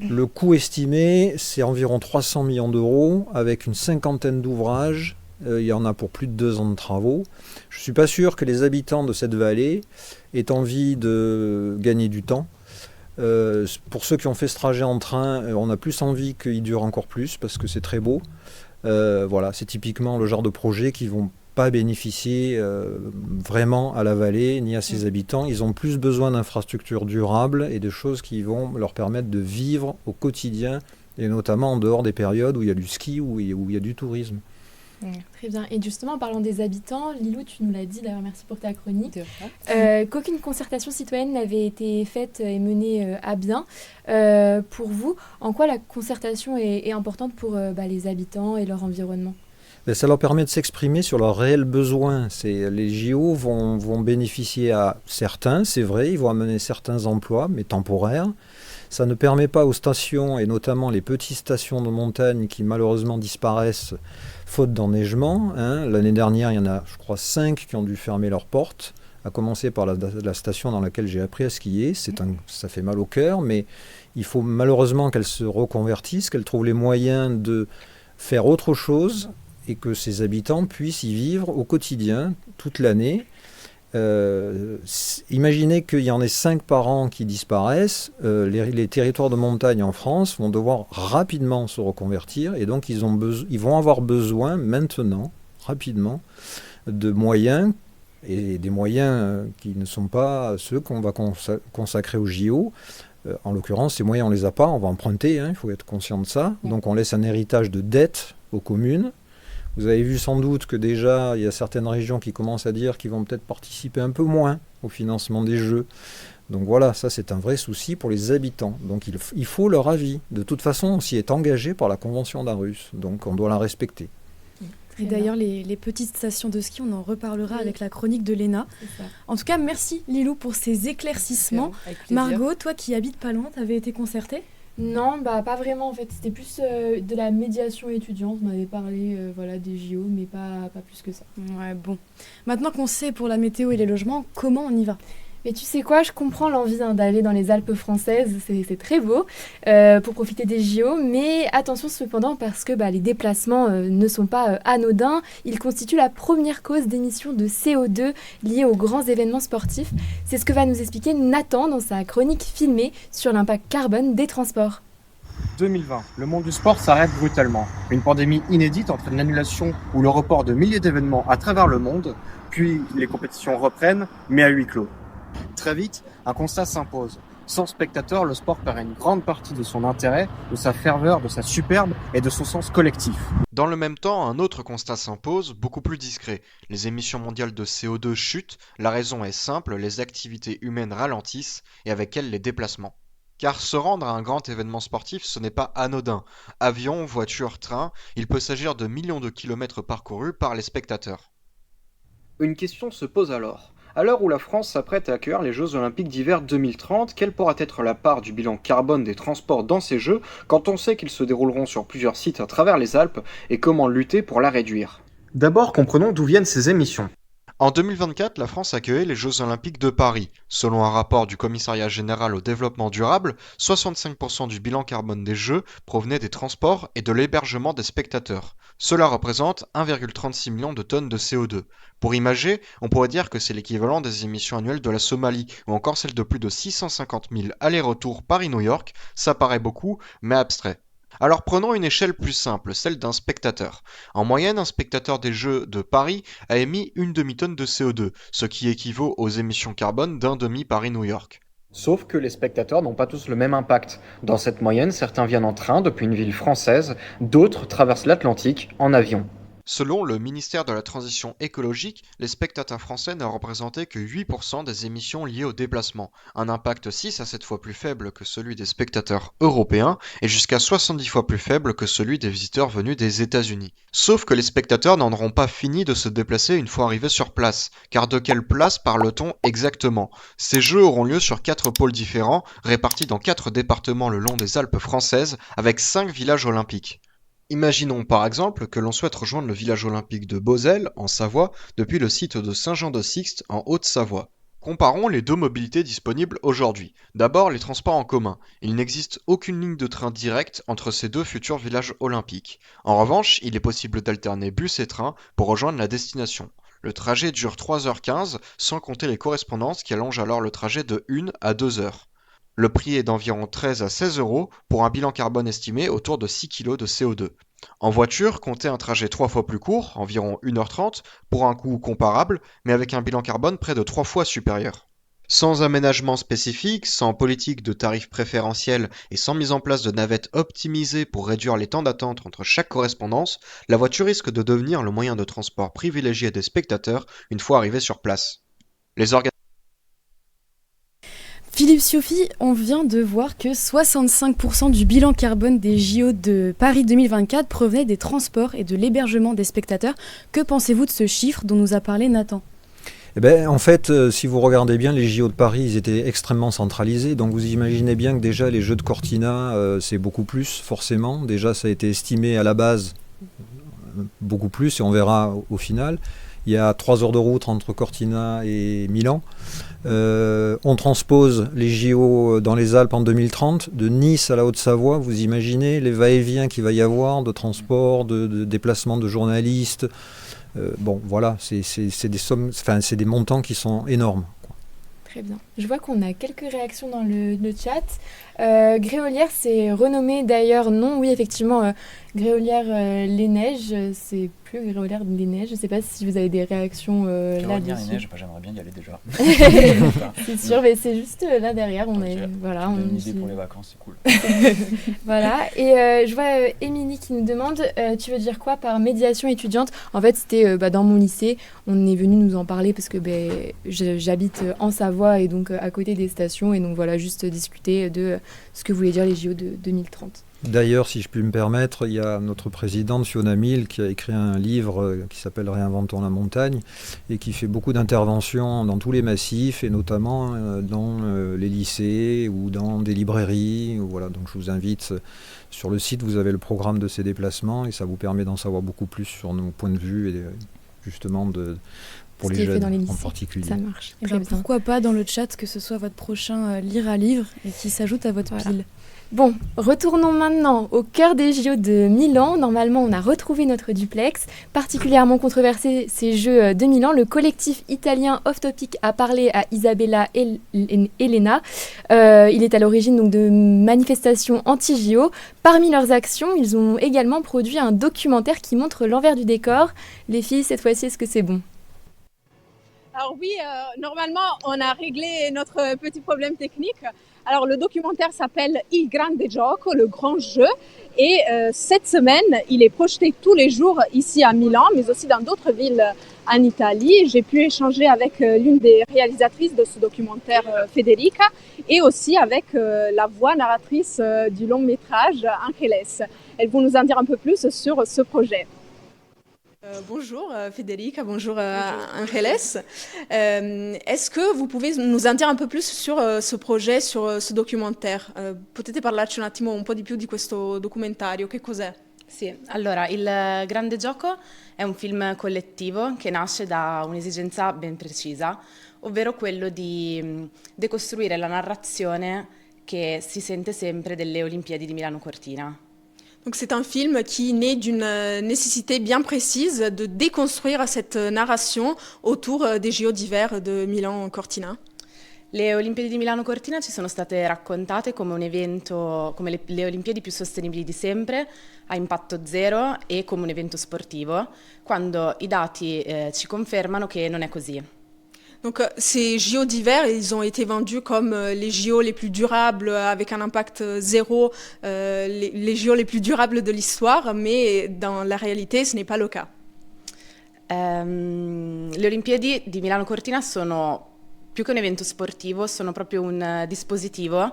Le coût estimé, c'est environ 300 millions d'euros avec une 50aine d'ouvrages. Il y en a pour plus de 2 ans de travaux. Je ne suis pas sûr que les habitants de cette vallée aient envie de gagner du temps. Pour ceux qui ont fait ce trajet en train, on a plus envie qu'il dure encore plus parce que c'est très beau. Voilà, c'est typiquement le genre de projet qui ne vont pas bénéficier vraiment à la vallée ni à ses habitants. Ils ont plus besoin d'infrastructures durables et de choses qui vont leur permettre de vivre au quotidien et notamment en dehors des périodes où il y a du ski ou où il y a du tourisme. Très bien. Et justement, en parlant des habitants, Lilou, tu nous l'as dit, d'ailleurs, merci pour ta chronique, qu'aucune concertation citoyenne n'avait été faite et menée à bien. Pour vous, en quoi la concertation est importante pour les habitants et leur environnement ? Ça leur permet de s'exprimer sur leurs réels besoins. Les JO vont bénéficier à certains, c'est vrai, ils vont amener certains emplois, mais temporaires. Ça ne permet pas aux stations, et notamment les petites stations de montagne qui malheureusement disparaissent faute d'enneigement. L'année dernière, il y en a, je crois, 5 qui ont dû fermer leurs portes, à commencer par la station dans laquelle j'ai appris à skier. Ça fait mal au cœur, mais il faut malheureusement qu'elles se reconvertissent, qu'elles trouvent les moyens de faire autre chose et que ces habitants puissent y vivre au quotidien, toute l'année. Imaginez qu'il y en ait 5 par an qui disparaissent, les territoires de montagne en France vont devoir rapidement se reconvertir et donc ils vont avoir besoin maintenant, rapidement, de moyens et des moyens qui ne sont pas ceux qu'on va consacrer aux JO. En l'occurrence, ces moyens on ne les a pas, on va emprunter, il faut être conscient de ça. Donc on laisse un héritage de dettes aux communes. Vous avez vu sans doute que déjà, il y a certaines régions qui commencent à dire qu'ils vont peut-être participer un peu moins au financement des Jeux. Donc voilà, ça c'est un vrai souci pour les habitants. Donc il faut leur avis. De toute façon, on s'y est engagé par la Convention d'Aarhus, donc on doit la respecter. Et d'ailleurs, les petites stations de ski, on en reparlera avec la chronique de Léna. En tout cas, merci Lilou pour ces éclaircissements. Margot, toi qui habites pas loin, t'avais été concertée ? Non, pas vraiment en fait. C'était plus de la médiation étudiante. On avait parlé des JO, mais pas plus que ça. Ouais, bon. Maintenant qu'on sait pour la météo et les logements, comment on y va ? Mais tu sais quoi, je comprends l'envie d'aller dans les Alpes françaises, c'est très beau, pour profiter des JO, mais attention cependant parce que les déplacements ne sont pas anodins. Ils constituent la première cause d'émission de CO2 liée aux grands événements sportifs. C'est ce que va nous expliquer Nathan dans sa chronique filmée sur l'impact carbone des transports. 2020, le monde du sport s'arrête brutalement. Une pandémie inédite entraîne l'annulation ou le report de milliers d'événements à travers le monde, puis les compétitions reprennent, mais à huis clos. Très vite, un constat s'impose. Sans spectateurs, le sport perd une grande partie de son intérêt, de sa ferveur, de sa superbe et de son sens collectif. Dans le même temps, un autre constat s'impose, beaucoup plus discret. Les émissions mondiales de CO2 chutent, la raison est simple, les activités humaines ralentissent et avec elles les déplacements. Car se rendre à un grand événement sportif, ce n'est pas anodin. Avion, voiture, train, il peut s'agir de millions de kilomètres parcourus par les spectateurs. Une question se pose alors. À l'heure où la France s'apprête à accueillir les Jeux Olympiques d'hiver 2030, quelle pourra être la part du bilan carbone des transports dans ces Jeux quand on sait qu'ils se dérouleront sur plusieurs sites à travers les Alpes et comment lutter pour la réduire ? D'abord, comprenons d'où viennent ces émissions. En 2024, la France accueillait les Jeux Olympiques de Paris. Selon un rapport du Commissariat général au développement durable, 65% du bilan carbone des Jeux provenait des transports et de l'hébergement des spectateurs. Cela représente 1,36 million de tonnes de CO2. Pour imager, on pourrait dire que c'est l'équivalent des émissions annuelles de la Somalie, ou encore celle de plus de 650 000 allers-retours Paris-New York. Ça paraît beaucoup, mais abstrait. Alors prenons une échelle plus simple, celle d'un spectateur. En moyenne, un spectateur des Jeux de Paris a émis une demi-tonne de CO2, ce qui équivaut aux émissions carbone d'un demi-Paris-New York. Sauf que les spectateurs n'ont pas tous le même impact. Dans cette moyenne, certains viennent en train depuis une ville française, d'autres traversent l'Atlantique en avion. Selon le ministère de la Transition écologique, les spectateurs français ne représentaient que 8% des émissions liées au déplacement, un impact 6 à 7 fois plus faible que celui des spectateurs européens et jusqu'à 70 fois plus faible que celui des visiteurs venus des États-Unis. Sauf que les spectateurs n'en auront pas fini de se déplacer une fois arrivés sur place, car de quelle place parle-t-on exactement ? Ces Jeux auront lieu sur 4 pôles différents, répartis dans 4 départements le long des Alpes françaises, avec 5 villages olympiques. Imaginons par exemple que l'on souhaite rejoindre le village olympique de Beauzelle, en Savoie, depuis le site de Saint-Jean-de-Sixte, en Haute-Savoie. Comparons les deux mobilités disponibles aujourd'hui. D'abord, les transports en commun. Il n'existe aucune ligne de train directe entre ces deux futurs villages olympiques. En revanche, il est possible d'alterner bus et train pour rejoindre la destination. Le trajet dure 3h15, sans compter les correspondances qui allongent alors le trajet de 1 à 2 heures. Le prix est d'environ 13 à 16 euros pour un bilan carbone estimé autour de 6 kg de CO2. En voiture, comptez un trajet 3 fois plus court, environ 1h30, pour un coût comparable, mais avec un bilan carbone près de 3 fois supérieur. Sans aménagement spécifique, sans politique de tarifs préférentiels et sans mise en place de navettes optimisées pour réduire les temps d'attente entre chaque correspondance, la voiture risque de devenir le moyen de transport privilégié des spectateurs une fois arrivés sur place. Philippe Siophy, on vient de voir que 65% du bilan carbone des JO de Paris 2024 provenait des transports et de l'hébergement des spectateurs. Que pensez-vous de ce chiffre dont nous a parlé Nathan ? En fait, si vous regardez bien, les JO de Paris, ils étaient extrêmement centralisés. Donc vous imaginez bien que déjà les Jeux de Cortina, c'est beaucoup plus, forcément. Déjà, ça a été estimé à la base beaucoup plus, et on verra au final. Il y a 3 heures de route entre Cortina et Milan. On transpose les JO dans les Alpes en 2030, de Nice à la Haute-Savoie. Vous imaginez les va-et-vient qu'il va y avoir de transport, de déplacement de journalistes. Voilà, c'est des sommes, c'est des montants qui sont énormes. Très bien. Je vois qu'on a quelques réactions dans le chat. Gréolière, c'est renommé d'ailleurs, non, oui, effectivement, Gréolière Les Neiges, c'est plus Gréolière Les Neiges. Je ne sais pas si vous avez des réactions là-dessus. Les Neiges, j'aimerais bien y aller déjà. C'est sûr, mais c'est juste là derrière. On est, voilà, une idée pour les vacances, c'est cool. Voilà, et je vois Émilie qui nous demande, tu veux dire quoi par médiation étudiante ? En fait, c'était dans mon lycée, on est venu nous en parler parce que j'habite en Savoie et donc à côté des stations, et donc voilà, juste discuter de ce que voulaient dire les JO de 2030. D'ailleurs, si je puis me permettre, il y a notre présidente Fiona Mill qui a écrit un livre qui s'appelle « Réinventons la montagne » et qui fait beaucoup d'interventions dans tous les massifs et notamment dans les lycées ou dans des librairies. Voilà, donc je vous invite, sur le site vous avez le programme de ces déplacements et ça vous permet d'en savoir beaucoup plus sur nos points de vue et justement pour les jeunes en particulier. Ça marche. Pourquoi pas dans le chat que ce soit votre prochain lire à livre et qui s'ajoute à votre pile. Bon, retournons maintenant au cœur des JO de Milan. Normalement, on a retrouvé notre duplex. Particulièrement controversé ces Jeux de Milan, le collectif italien Off Topic a parlé à Isabella Elena. Il est à l'origine donc de manifestations anti-JO. Parmi leurs actions, ils ont également produit un documentaire qui montre l'envers du décor. Les filles, cette fois-ci, est-ce que c'est bon ? Alors oui, normalement, on a réglé notre petit problème technique. Alors le documentaire s'appelle Il Grande Gioco, le grand jeu. Et cette semaine, il est projeté tous les jours ici à Milan, mais aussi dans d'autres villes en Italie. J'ai pu échanger avec l'une des réalisatrices de ce documentaire, Federica, et aussi avec la voix narratrice du long métrage, Angeles. Elles vont nous en dire un peu plus sur ce projet. Bonjour Federica, bonjour Angeles. Est-ce que vous pouvez nous en dire un peu plus sur ce projet, sur ce documentaire? Potete parlarci un attimo un po' di più di questo documentario? Che cos'è? Sì, allora Il Grande Gioco è un film collettivo che nasce da un'esigenza ben precisa, ovvero quello di decostruire la narrazione che si sente sempre delle Olimpiadi di Milano Cortina. Donc c'est un film qui naît d'une nécessité bien précise de déconstruire cette narration autour des JO d'hiver de Milan-Cortina. Le Olimpiadi di Milano Cortina ci sono state raccontate come un evento, come le Olimpiadi più sostenibili di sempre, a impatto zero e come un evento sportivo, quando i dati ci confermano che non è così. Donc ces JO d'hiver, ils ont été vendus comme les JO les plus durables avec un impact zéro, les JO les plus durables de l'histoire, mais dans la réalité ce n'est pas le cas. Le Olimpiadi di Milano Cortina sono più che un evento sportivo, sono proprio un dispositivo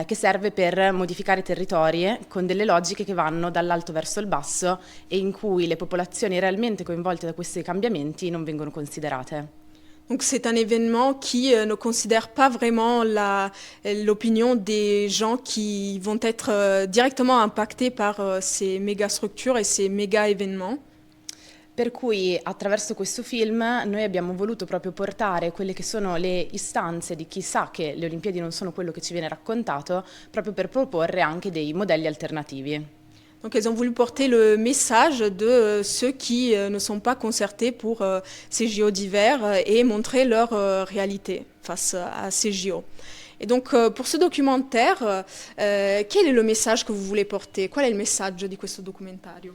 che serve per modificare territori con delle logiche che vanno dall'alto verso il basso e in cui le popolazioni realmente coinvolte da questi cambiamenti non vengono considerate. Donc c'est un événement qui ne considère pas vraiment l'opinion des gens qui vont être directement impactés par ces méga structures et ces méga événements. Per cui attraverso questo film noi abbiamo voluto proprio portare quelle che sono le istanze di chi sa che le Olimpiadi non sono quello che ci viene raccontato, proprio per proporre anche dei modelli alternativi. Donc elles ont voulu porter le message de ceux qui ne sont pas concertés pour ces JO d'hiver et montrer leur réalité face à ces JO. Et donc pour ce documentaire, quel est le messaggio che vous voulez porter? Qual è il messaggio di questo documentario?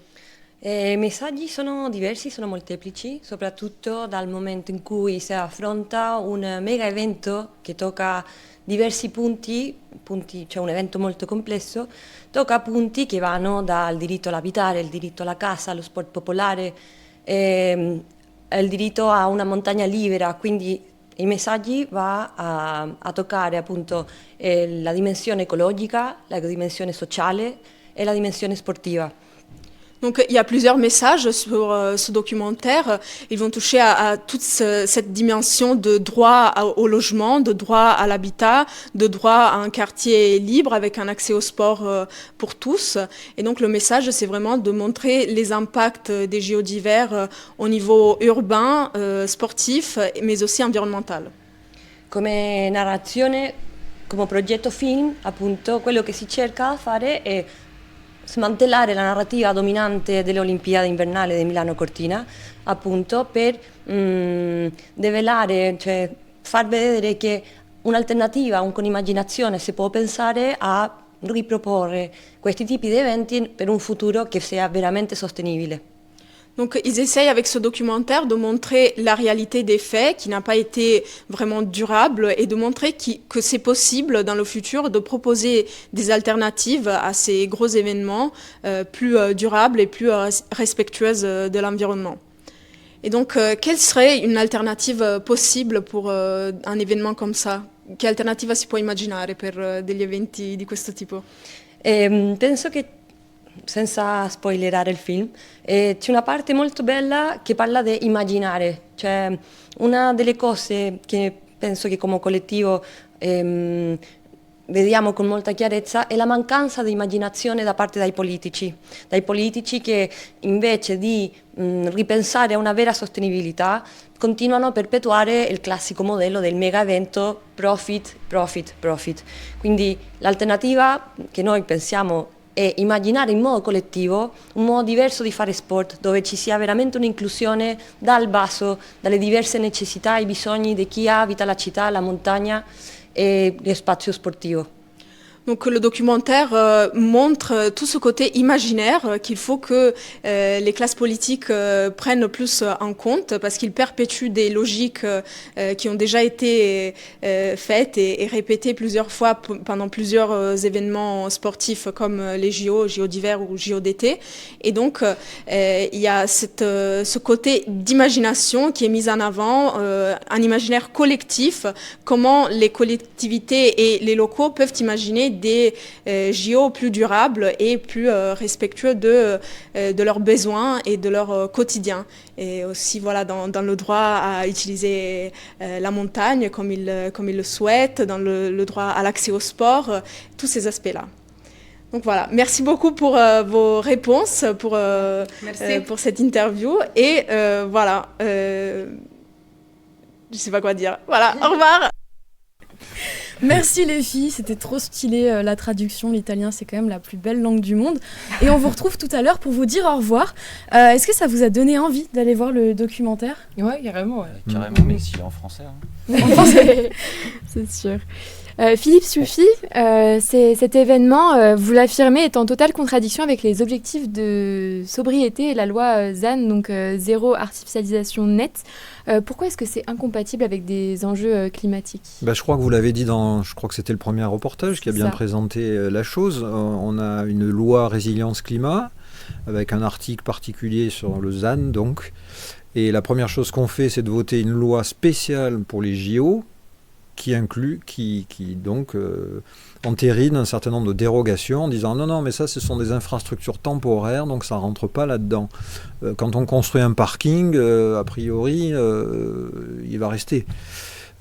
I messaggi sono diversi, sono molteplici, soprattutto dal momento in cui si affronta un mega evento che tocca diversi punti, cioè un evento molto complesso, tocca punti che vanno dal diritto all'abitare, il diritto alla casa, lo sport popolare, il diritto a una montagna libera, quindi i messaggi va a toccare appunto la dimensione ecologica, la dimensione sociale et la dimensione sportiva. Donc il y a plusieurs messages sur ce documentaire. Ils vont toucher à toute cette dimension de droit au logement, de droit à l'habitat, de droit à un quartier libre avec un accès au sport pour tous. Et donc le message, c'est vraiment de montrer les impacts des JO d'hiver au niveau urbain, sportif, mais aussi environnemental. Come narrazione, come progetto film, appunto, quello che si cerca di fare è smantellare la narrativa dominante delle Olimpiadi invernali di Milano Cortina, appunto per develare, cioè far vedere che un'alternativa con immaginazione si può pensare a riproporre questi tipi di eventi per un futuro che sia veramente sostenibile. Donc ils essayent avec ce documentaire de montrer la réalité des faits qui n'a pas été vraiment durable et de montrer que c'est possible dans le futur de proposer des alternatives à ces gros événements plus durables et plus respectueuses de l'environnement. Et donc quelle serait une alternative possible pour un événement comme ça? Che alternativa si può immaginare per degli eventi di questo tipo? Penso che, senza spoilerare il film, c'è una parte molto bella che parla di immaginare, cioè una delle cose che penso che come collettivo vediamo con molta chiarezza è la mancanza di immaginazione da parte dai politici che invece di ripensare a una vera sostenibilità continuano a perpetuare il classico modello del mega evento profit, profit, profit. Quindi l'alternativa che noi pensiamo è immaginare in modo collettivo un modo diverso di fare sport, dove ci sia veramente un'inclusione dal basso, dalle diverse necessità e bisogni di chi abita la città, la montagna et l'espace sportif. Donc le documentaire montre tout ce côté imaginaire qu'il faut que les classes politiques prennent plus en compte parce qu'il perpétue des logiques qui ont déjà été faites et répétées plusieurs fois pendant plusieurs événements sportifs comme les JO d'hiver ou JO d'été. Et donc il y a ce côté d'imagination qui est mis en avant, un imaginaire collectif, comment les collectivités et les locaux peuvent imaginer des JO plus durables et plus respectueux de leurs besoins et de leur quotidien. Et aussi voilà, dans le droit à utiliser la montagne comme ils le souhaitent, dans le droit à l'accès au sport, tous ces aspects-là. Donc voilà, merci beaucoup pour vos réponses, pour cette interview. Et voilà, je ne sais pas quoi dire. Voilà, au revoir. Merci les filles, c'était trop stylé la traduction, l'italien c'est quand même la plus belle langue du monde. Et on vous retrouve tout à l'heure pour vous dire au revoir. Est-ce que ça vous a donné envie d'aller voir le documentaire ? Ouais, carrément. Ouais. Carrément, mais s'il est en français. Hein. En français, c'est sûr. Philippe Soufi, cet événement, vous l'affirmez, est en totale contradiction avec les objectifs de sobriété et la loi ZAN, donc zéro artificialisation nette. Pourquoi est-ce que c'est incompatible avec des enjeux climatiques ? Je crois que vous l'avez dit je crois que c'était le premier reportage qui a bien présenté la chose. On a une loi résilience climat avec un article particulier sur le ZAN donc. Et la première chose qu'on fait, c'est de voter une loi spéciale pour les JO qui donc entérine un certain nombre de dérogations en disant non mais ça ce sont des infrastructures temporaires donc ça rentre pas là-dedans. Quand on construit un parking a priori il va rester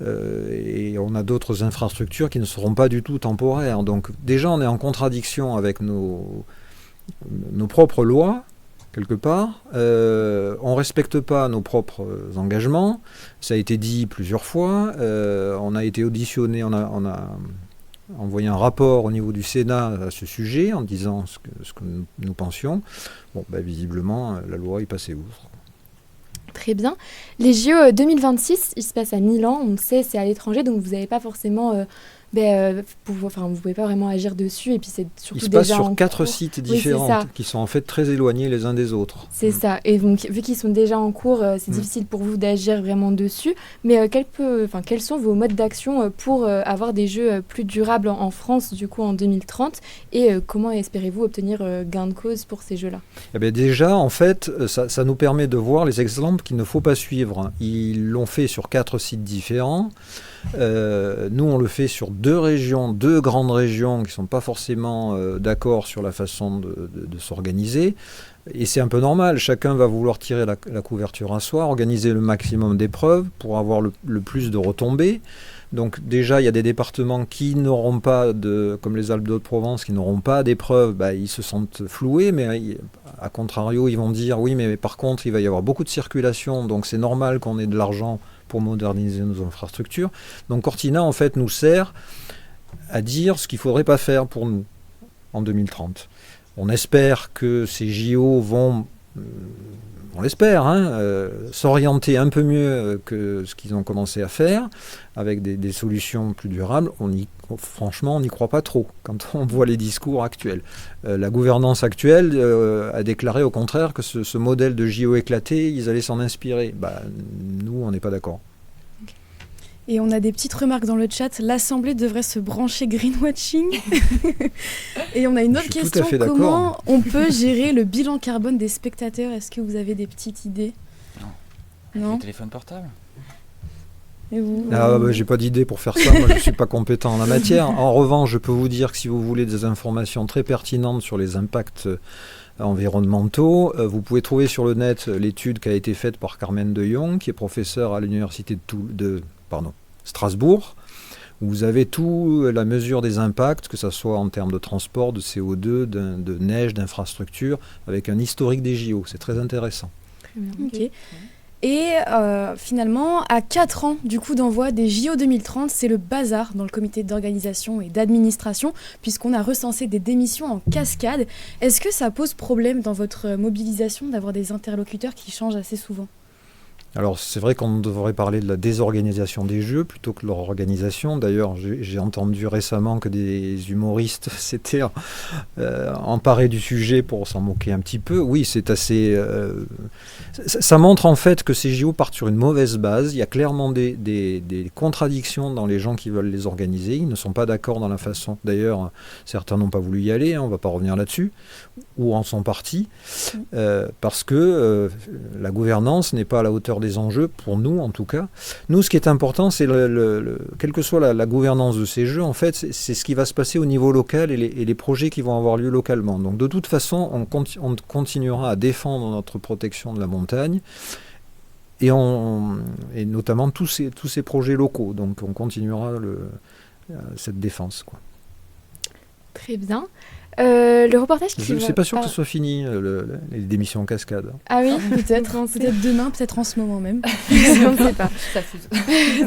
et on a d'autres infrastructures qui ne seront pas du tout temporaires, donc déjà on est en contradiction avec nos propres lois quelque part, on ne respecte pas nos propres engagements, ça a été dit plusieurs fois, on a été auditionné, on a envoyé un rapport au niveau du Sénat à ce sujet en disant ce que nous pensions. Bon, visiblement, la loi est passée outre. Très bien. Les JO 2026, ils se passent à Milan, on le sait, c'est à l'étranger, donc vous n'avez pas forcément... vous pouvez pas vraiment agir dessus et puis c'est surtout déjà il se passe sur 4 sites différents qui sont en fait très éloignés les uns des autres. C'est ça, et donc vu qu'ils sont déjà en cours, c'est difficile pour vous d'agir vraiment dessus, mais quels sont vos modes d'action pour avoir des jeux plus durables en France du coup en 2030 et comment espérez-vous obtenir gain de cause pour ces jeux-là ? Déjà en fait ça nous permet de voir les exemples qu'il ne faut pas suivre. Ils l'ont fait sur 4 sites différents. Nous on le fait sur 2 grandes régions qui ne sont pas forcément d'accord sur la façon de s'organiser et c'est un peu normal, chacun va vouloir tirer la couverture à soi, organiser le maximum d'épreuves pour avoir le plus de retombées. Donc déjà il y a des départements qui n'auront pas comme les Alpes-de-Haute-Provence qui n'auront pas d'épreuves, ils se sentent floués, mais à contrario ils vont dire oui mais par contre il va y avoir beaucoup de circulation donc c'est normal qu'on ait de l'argent pour moderniser nos infrastructures. Donc Cortina, en fait, nous sert à dire ce qu'il ne faudrait pas faire pour nous en 2030. On espère que ces JO vont, on l'espère, s'orienter un peu mieux que ce qu'ils ont commencé à faire, avec des solutions plus durables. Franchement, on n'y croit pas trop quand on voit les discours actuels. La gouvernance actuelle a déclaré au contraire que ce modèle de JO éclaté, ils allaient s'en inspirer. Nous, on n'est pas d'accord. Et on a des petites remarques dans le chat. L'Assemblée devrait se brancher greenwashing. Et on a une autre question. Comment on peut gérer le bilan carbone des spectateurs ? Est-ce que vous avez des petites idées ? Non. Le téléphone portable. Et vous ? J'ai pas d'idée pour faire ça. Moi, je suis pas compétent en la matière. En revanche, je peux vous dire que si vous voulez des informations très pertinentes sur les impacts environnementaux, vous pouvez trouver sur le net l'étude qui a été faite par Carmen de Jong, qui est professeure à l'université de Strasbourg, où vous avez tout la mesure des impacts, que ce soit en termes de transport, de CO2, de neige, d'infrastructure, avec un historique des JO. C'est très intéressant. Très bien. Ok. Et finalement, à 4 ans du coup d'envoi des JO 2030, c'est le bazar dans le comité d'organisation et d'administration, puisqu'on a recensé des démissions en cascade. Est-ce que ça pose problème dans votre mobilisation d'avoir des interlocuteurs qui changent assez souvent ? Alors c'est vrai qu'on devrait parler de la désorganisation des Jeux plutôt que de leur organisation. D'ailleurs, j'ai entendu récemment que des humoristes s'étaient emparés du sujet pour s'en moquer un petit peu. Oui, c'est assez... ça montre en fait que ces JO partent sur une mauvaise base. Il y a clairement des contradictions dans les gens qui veulent les organiser. Ils ne sont pas d'accord dans la façon. D'ailleurs, certains n'ont pas voulu y aller, on ne va pas revenir là-dessus, ou en sont partis, parce que la gouvernance n'est pas à la hauteur des enjeux, pour nous en tout cas. Nous, ce qui est important, c'est quelle que soit la gouvernance de ces jeux, en fait, c'est ce qui va se passer au niveau local et les projets qui vont avoir lieu localement. Donc de toute façon, on continuera à défendre notre protection de la montagne, et notamment tous ces projets locaux. Donc on continuera cette défense, quoi. Très bien. Le reportage qui Je ne suis pas sûr que ce soit fini, les démissions en cascade. Ah oui, peut-être demain, peut-être en ce moment même. On ne sait pas. Ça fuse.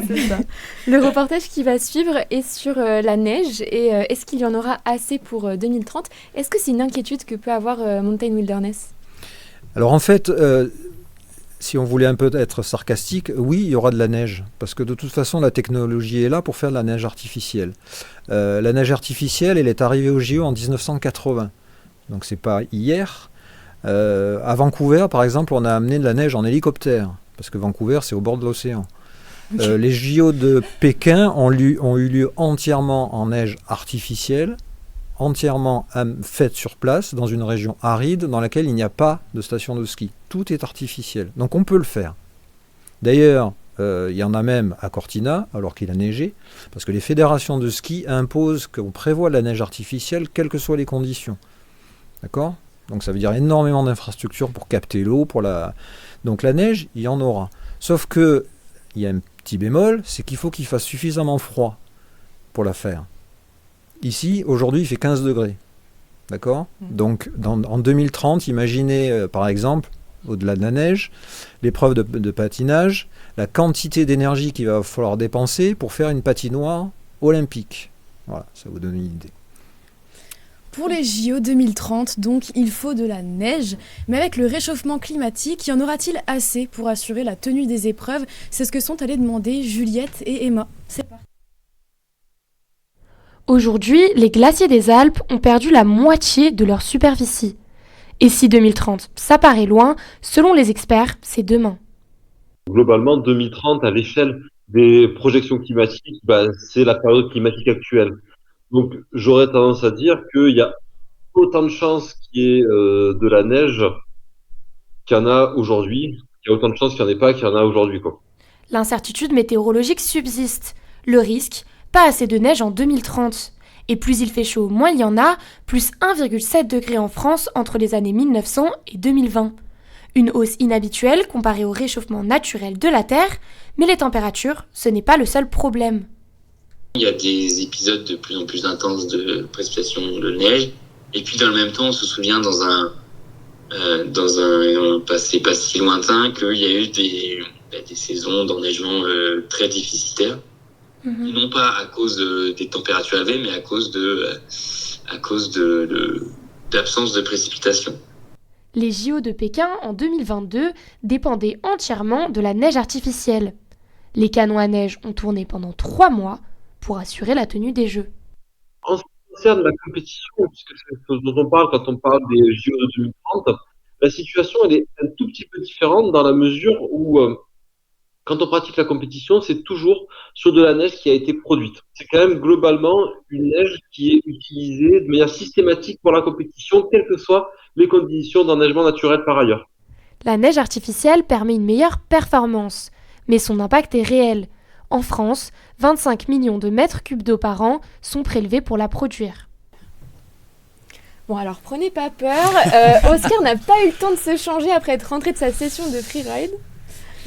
C'est ça. Le reportage qui va suivre est sur la neige et est-ce qu'il y en aura assez pour 2030 ? Est-ce que c'est une inquiétude que peut avoir Mountain Wilderness ? Alors en fait, si on voulait un peu être sarcastique, oui, il y aura de la neige, parce que de toute façon, la technologie est là pour faire de la neige artificielle. La neige artificielle, elle est arrivée au JO en 1980, donc c'est pas hier. À Vancouver, par exemple, on a amené de la neige en hélicoptère, parce que Vancouver, c'est au bord de l'océan. Les JO de Pékin ont eu lieu entièrement en neige artificielle, entièrement faite sur place, dans une région aride, dans laquelle il n'y a pas de station de ski. Tout est artificiel, donc on peut le faire. D'ailleurs, il y en a même à Cortina, alors qu'il a neigé, parce que les fédérations de ski imposent qu'on prévoit de la neige artificielle, quelles que soient les conditions. D'accord ? Donc ça veut dire énormément d'infrastructures pour capter l'eau, donc la neige, il y en aura. Sauf que, il y a un petit bémol, c'est qu'il faut qu'il fasse suffisamment froid pour la faire. Ici, aujourd'hui, il fait 15 degrés. D'accord ? Donc, en 2030, imaginez, par exemple, au-delà de la neige, l'épreuve de patinage, la quantité d'énergie qu'il va falloir dépenser pour faire une patinoire olympique. Voilà, ça vous donne une idée. Pour les JO 2030, donc, il faut de la neige. Mais avec le réchauffement climatique, y en aura-t-il assez pour assurer la tenue des épreuves ? C'est ce que sont allées demander Juliette et Emma. C'est parti. Aujourd'hui, les glaciers des Alpes ont perdu la moitié de leur superficie. Et si 2030, ça paraît loin, selon les experts, c'est demain. Globalement, 2030, à l'échelle des projections climatiques, c'est la période climatique actuelle. Donc, j'aurais tendance à dire qu'il y a autant de chances qu'il y ait de la neige qu'il y en a aujourd'hui. Il y a autant de chances qu'il n'y en ait pas qu'il y en a aujourd'hui, quoi. L'incertitude météorologique subsiste. Le risque, pas assez de neige en 2030. Et plus il fait chaud, moins il y en a, plus 1,7 degré en France entre les années 1900 et 2020. Une hausse inhabituelle comparée au réchauffement naturel de la Terre, mais les températures, ce n'est pas le seul problème. Il y a des épisodes de plus en plus intenses de précipitations de neige, et puis dans le même temps, on se souvient dans un passé pas si lointain qu'il y a eu des saisons d'enneigement très déficitaires. Non pas à cause des températures élevées, mais à cause d'absence de précipitations. Les JO de Pékin en 2022 dépendaient entièrement de la neige artificielle. Les canons à neige ont tourné pendant 3 mois pour assurer la tenue des Jeux. En ce qui concerne la compétition, puisque c'est ce dont on parle quand on parle des JO de 2030, la situation elle est un tout petit peu différente dans la mesure où quand on pratique la compétition, c'est toujours sur de la neige qui a été produite. C'est quand même globalement une neige qui est utilisée de manière systématique pour la compétition, quelles que soient les conditions d'enneigement naturel par ailleurs. La neige artificielle permet une meilleure performance, mais son impact est réel. En France, 25 millions de mètres cubes d'eau par an sont prélevés pour la produire. Bon alors prenez pas peur, Oscar n'a pas eu le temps de se changer après être rentré de sa session de freeride.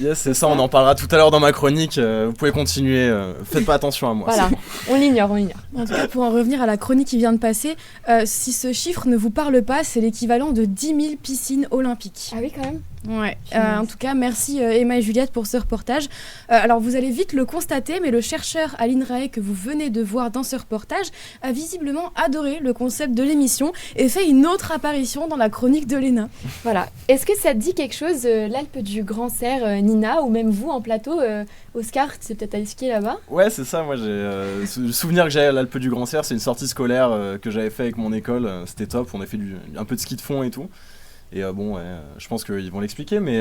Yes, c'est ça, on en parlera tout à l'heure dans ma chronique, vous pouvez continuer, faites pas attention à moi. Voilà, on l'ignore. En tout cas, pour en revenir à la chronique qui vient de passer, si ce chiffre ne vous parle pas, c'est l'équivalent de 10 000 piscines olympiques. Ah oui, quand même. Ouais, en tout cas, merci Emma et Juliette pour ce reportage. Alors, vous allez vite le constater, mais le chercheur à l'INRAE que vous venez de voir dans ce reportage a visiblement adoré le concept de l'émission et fait une autre apparition dans la chronique de Léna. Voilà. Est-ce que ça te dit quelque chose, l'Alpe du Grand Cerf, Nina, ou même vous en plateau, Oscar, c'est peut-être allé skier là-bas? Ouais, c'est ça. Moi, j'ai le souvenir que j'ai à l'Alpe du Grand Cerf, c'est une sortie scolaire que j'avais fait avec mon école. C'était top. On a fait un peu de ski de fond et tout. Et je pense qu'ils vont l'expliquer, mais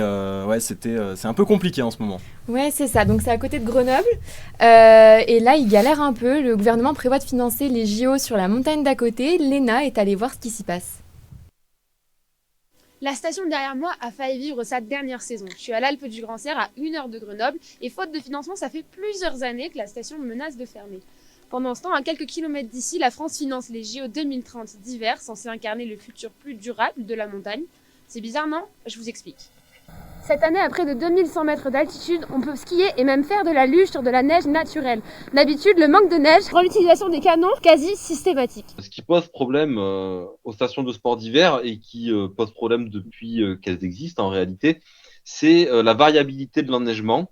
c'est un peu compliqué en ce moment. Ouais, c'est ça. Donc c'est à côté de Grenoble. Et là, ils galèrent un peu. Le gouvernement prévoit de financer les JO sur la montagne d'à côté. Léna est allée voir ce qui s'y passe. La station derrière moi a failli vivre sa dernière saison. Je suis à l'Alpe du Grand Cerf, à 1 heure de Grenoble, et faute de financement, ça fait plusieurs années que la station menace de fermer. Pendant ce temps, à quelques kilomètres d'ici, la France finance les JO 2030 d'hiver, censés incarner le futur plus durable de la montagne. C'est bizarre, non? Je vous explique. Cette année, à près de 2100 mètres d'altitude, on peut skier et même faire de la luge sur de la neige naturelle. D'habitude, le manque de neige rend l'utilisation des canons quasi systématique. Ce qui pose problème aux stations de sport d'hiver et qui pose problème depuis qu'elles existent en réalité, c'est la variabilité de l'enneigement,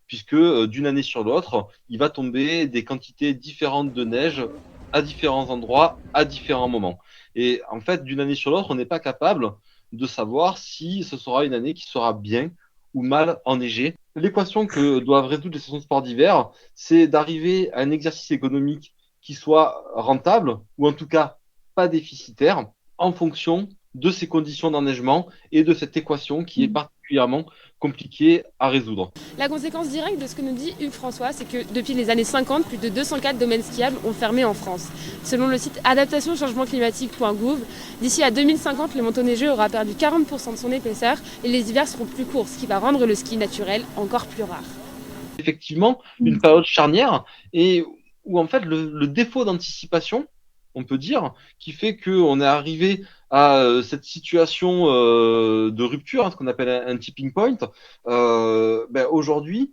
puisque d'une année sur l'autre, il va tomber des quantités différentes de neige à différents endroits, à différents moments. Et en fait, d'une année sur l'autre, on n'est pas capable de savoir si ce sera une année qui sera bien ou mal enneigée. L'équation que doivent résoudre les stations de sport d'hiver, c'est d'arriver à un exercice économique qui soit rentable, ou en tout cas pas déficitaire, en fonction de ces conditions d'enneigement et de cette équation qui est particulièrement compliquée à résoudre. La conséquence directe de ce que nous dit Hugues François, c'est que depuis les années 50, plus de 204 domaines skiables ont fermé en France. Selon le site adaptation-changement-climatique.gouv, d'ici à 2050, le manteau neigeux aura perdu 40% de son épaisseur et les hivers seront plus courts, ce qui va rendre le ski naturel encore plus rare. Effectivement, une période charnière et où en fait le défaut d'anticipation, on peut dire, qui fait qu'on est arrivé à cette situation de rupture, ce qu'on appelle un tipping point, aujourd'hui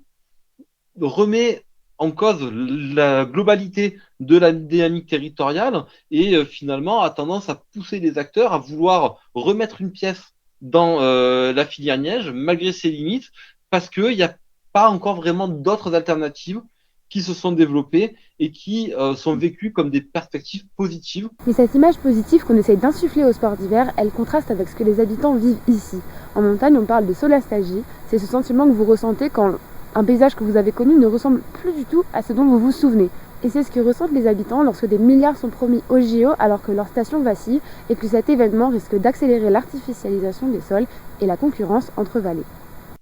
remet en cause la globalité de la dynamique territoriale et finalement a tendance à pousser les acteurs à vouloir remettre une pièce dans la filière neige malgré ses limites, parce qu'il n'y a pas encore vraiment d'autres alternatives qui se sont développées et qui sont vécues comme des perspectives positives. Mais cette image positive qu'on essaye d'insuffler au sport d'hiver, elle contraste avec ce que les habitants vivent ici. En montagne, on parle de solastalgie, c'est ce sentiment que vous ressentez quand un paysage que vous avez connu ne ressemble plus du tout à ce dont vous vous souvenez. Et c'est ce que ressentent les habitants lorsque des milliards sont promis aux JO alors que leur station vacille et que cet événement risque d'accélérer l'artificialisation des sols et la concurrence entre vallées.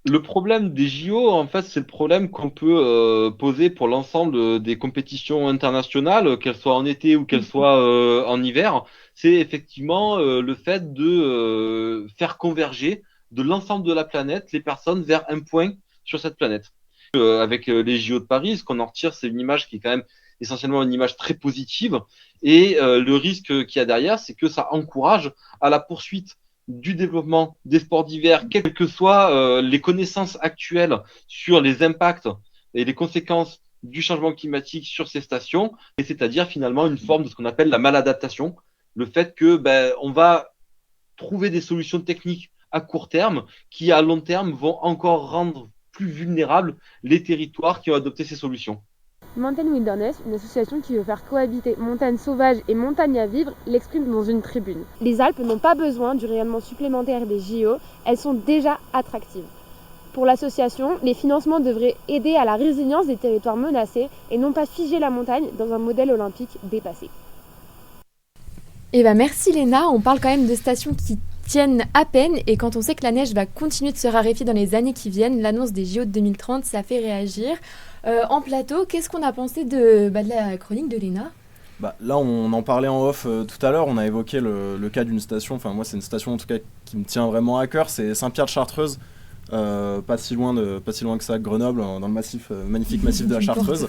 Le problème des JO, en fait, c'est le problème qu'on peut poser pour l'ensemble des compétitions internationales, qu'elles soient en été ou qu'elles soient en hiver. C'est effectivement le fait de faire converger de l'ensemble de la planète les personnes vers un point sur cette planète. Avec les JO de Paris, ce qu'on en retire, c'est une image qui est quand même essentiellement une image très positive. Et le risque qu'il y a derrière, c'est que ça encourage à la poursuite du développement des sports d'hiver, quelles que soient les connaissances actuelles sur les impacts et les conséquences du changement climatique sur ces stations, et c'est-à-dire finalement une forme de ce qu'on appelle la maladaptation, le fait que on va trouver des solutions techniques à court terme qui à long terme vont encore rendre plus vulnérables les territoires qui ont adopté ces solutions. Mountain Wilderness, une association qui veut faire cohabiter montagne sauvage et montagne à vivre, l'exprime dans une tribune. Les Alpes n'ont pas besoin du rayonnement supplémentaire des JO, elles sont déjà attractives. Pour l'association, les financements devraient aider à la résilience des territoires menacés et non pas figer la montagne dans un modèle olympique dépassé. Eh ben merci Léna, on parle quand même de stations qui tiennent à peine et quand on sait que la neige va continuer de se raréfier dans les années qui viennent, l'annonce des JO de 2030, ça fait réagir. En plateau, qu'est-ce qu'on a pensé de la chronique de Léna ? Là, on en parlait en off tout à l'heure, on a évoqué le cas d'une station, enfin moi c'est une station en tout cas qui me tient vraiment à cœur, c'est Saint-Pierre-de-Chartreuse. Pas si loin que ça, Grenoble, dans le magnifique massif de la Chartreuse.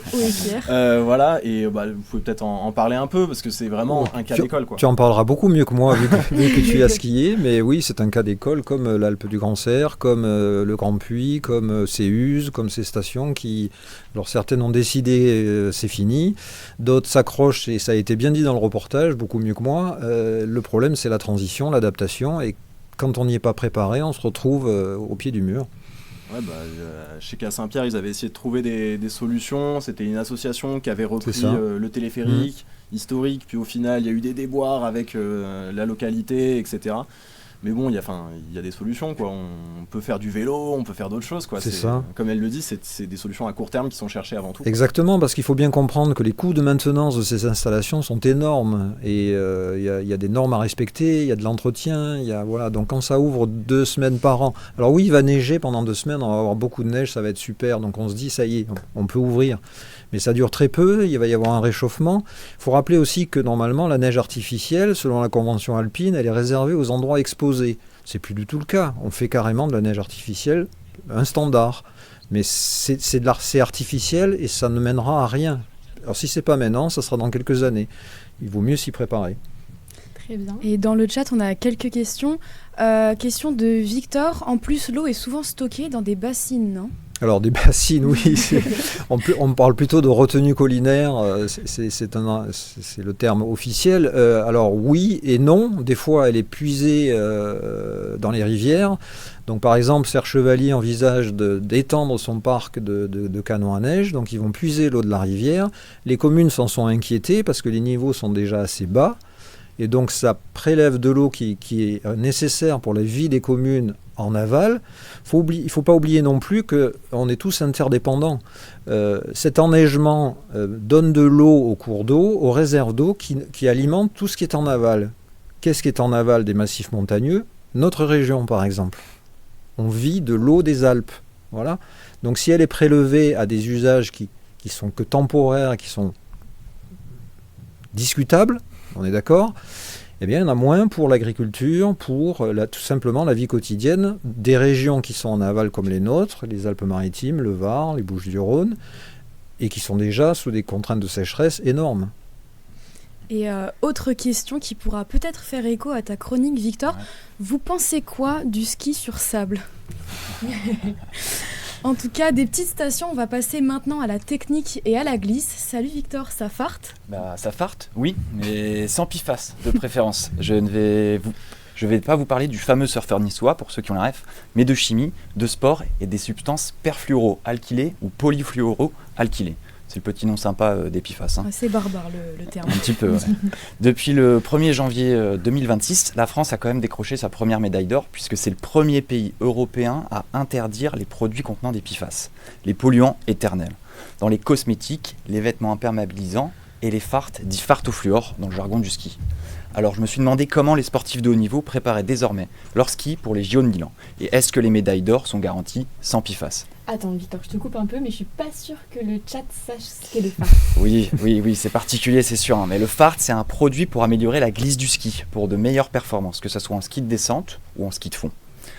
Voilà, et vous pouvez peut-être en parler un peu parce que c'est vraiment un cas d'école, quoi. Tu en parleras beaucoup mieux que moi vu que tu as skié, mais oui, c'est un cas d'école comme l'Alpe du Grand Cerf, comme le Grand Puy, comme Céuse, comme ces stations qui, alors certaines ont décidé c'est fini, d'autres s'accrochent et ça a été bien dit dans le reportage, beaucoup mieux que moi. Le problème c'est la transition, l'adaptation et quand on n'y est pas préparé, on se retrouve au pied du mur. Ouais, je sais qu'à Saint-Pierre, ils avaient essayé de trouver des solutions. C'était une association qui avait repris le téléphérique historique, puis au final, il y a eu des déboires avec la localité, etc. Mais bon, il y a des solutions, quoi. On peut faire du vélo, on peut faire d'autres choses, quoi. C'est ça. Comme elle le dit, c'est des solutions à court terme qui sont cherchées avant tout. Exactement, parce qu'il faut bien comprendre que les coûts de maintenance de ces installations sont énormes. Et il y a des normes à respecter, il y a de l'entretien, voilà. Donc quand ça ouvre 2 semaines par an, alors oui, il va neiger pendant 2 semaines, on va avoir beaucoup de neige, ça va être super. Donc on se dit, ça y est, on peut ouvrir. Mais ça dure très peu, il va y avoir un réchauffement. Il faut rappeler aussi que normalement, la neige artificielle, selon la convention alpine, elle est réservée aux endroits exposés. C'est plus du tout le cas. On fait carrément de la neige artificielle un standard. Mais c'est artificiel et ça ne mènera à rien. Alors si c'est pas maintenant, ça sera dans quelques années. Il vaut mieux s'y préparer. Très bien. Et dans le chat, on a quelques questions. Question de Victor. En plus, l'eau est souvent stockée dans des bassines, non ? Alors des bassines, oui, on parle plutôt de retenue collinaire, c'est le terme officiel. Alors oui et non, des fois elle est puisée dans les rivières. Donc par exemple, Serre Chevalier envisage d'étendre son parc de canons à neige, donc ils vont puiser l'eau de la rivière. Les communes s'en sont inquiétées parce que les niveaux sont déjà assez bas. Et donc ça prélève de l'eau qui est nécessaire pour la vie des communes en aval. Il ne faut pas oublier non plus qu'on est tous interdépendants. Cet enneigement donne de l'eau aux cours d'eau, aux réserves d'eau qui alimentent tout ce qui est en aval. Qu'est-ce qui est en aval des massifs montagneux ? Notre région, par exemple. On vit de l'eau des Alpes. Voilà. Donc si elle est prélevée à des usages qui sont que temporaires, qui sont discutables, on est d'accord ? Eh bien, il y en a moins pour l'agriculture, pour tout simplement la vie quotidienne des régions qui sont en aval comme les nôtres, les Alpes-Maritimes, le Var, les Bouches-du-Rhône, et qui sont déjà sous des contraintes de sécheresse énormes. Et autre question qui pourra peut-être faire écho à ta chronique, Victor. Ouais. Vous pensez quoi du ski sur sable ? En tout cas, des petites stations, on va passer maintenant à la technique et à la glisse. Salut Victor, ça farte ? Ça farte, oui, mais sans PFAS de préférence. Je ne vais pas vous parler du fameux surfeur niçois, pour ceux qui ont la ref, mais de chimie, de sport et des substances perfluoroalkylées ou polyfluoroalkylées. C'est le petit nom sympa des PFAS. C'est barbare le terme. Un petit peu, ouais. Depuis le 1er janvier 2026, la France a quand même décroché sa première médaille d'or, puisque c'est le premier pays européen à interdire les produits contenant des PFAS, les polluants éternels, dans les cosmétiques, les vêtements imperméabilisants et les farts, dits farts au fluor, dans le jargon du ski. Alors je me suis demandé comment les sportifs de haut niveau préparaient désormais leur ski pour les JO de Milan. Et est-ce que les médailles d'or sont garanties sans PFAS ? Attends Victor, je te coupe un peu, mais je suis pas sûre que le chat sache ce qu'est le fart. Oui, c'est particulier, c'est sûr. Mais le fart, c'est un produit pour améliorer la glisse du ski, pour de meilleures performances, que ce soit en ski de descente ou en ski de fond.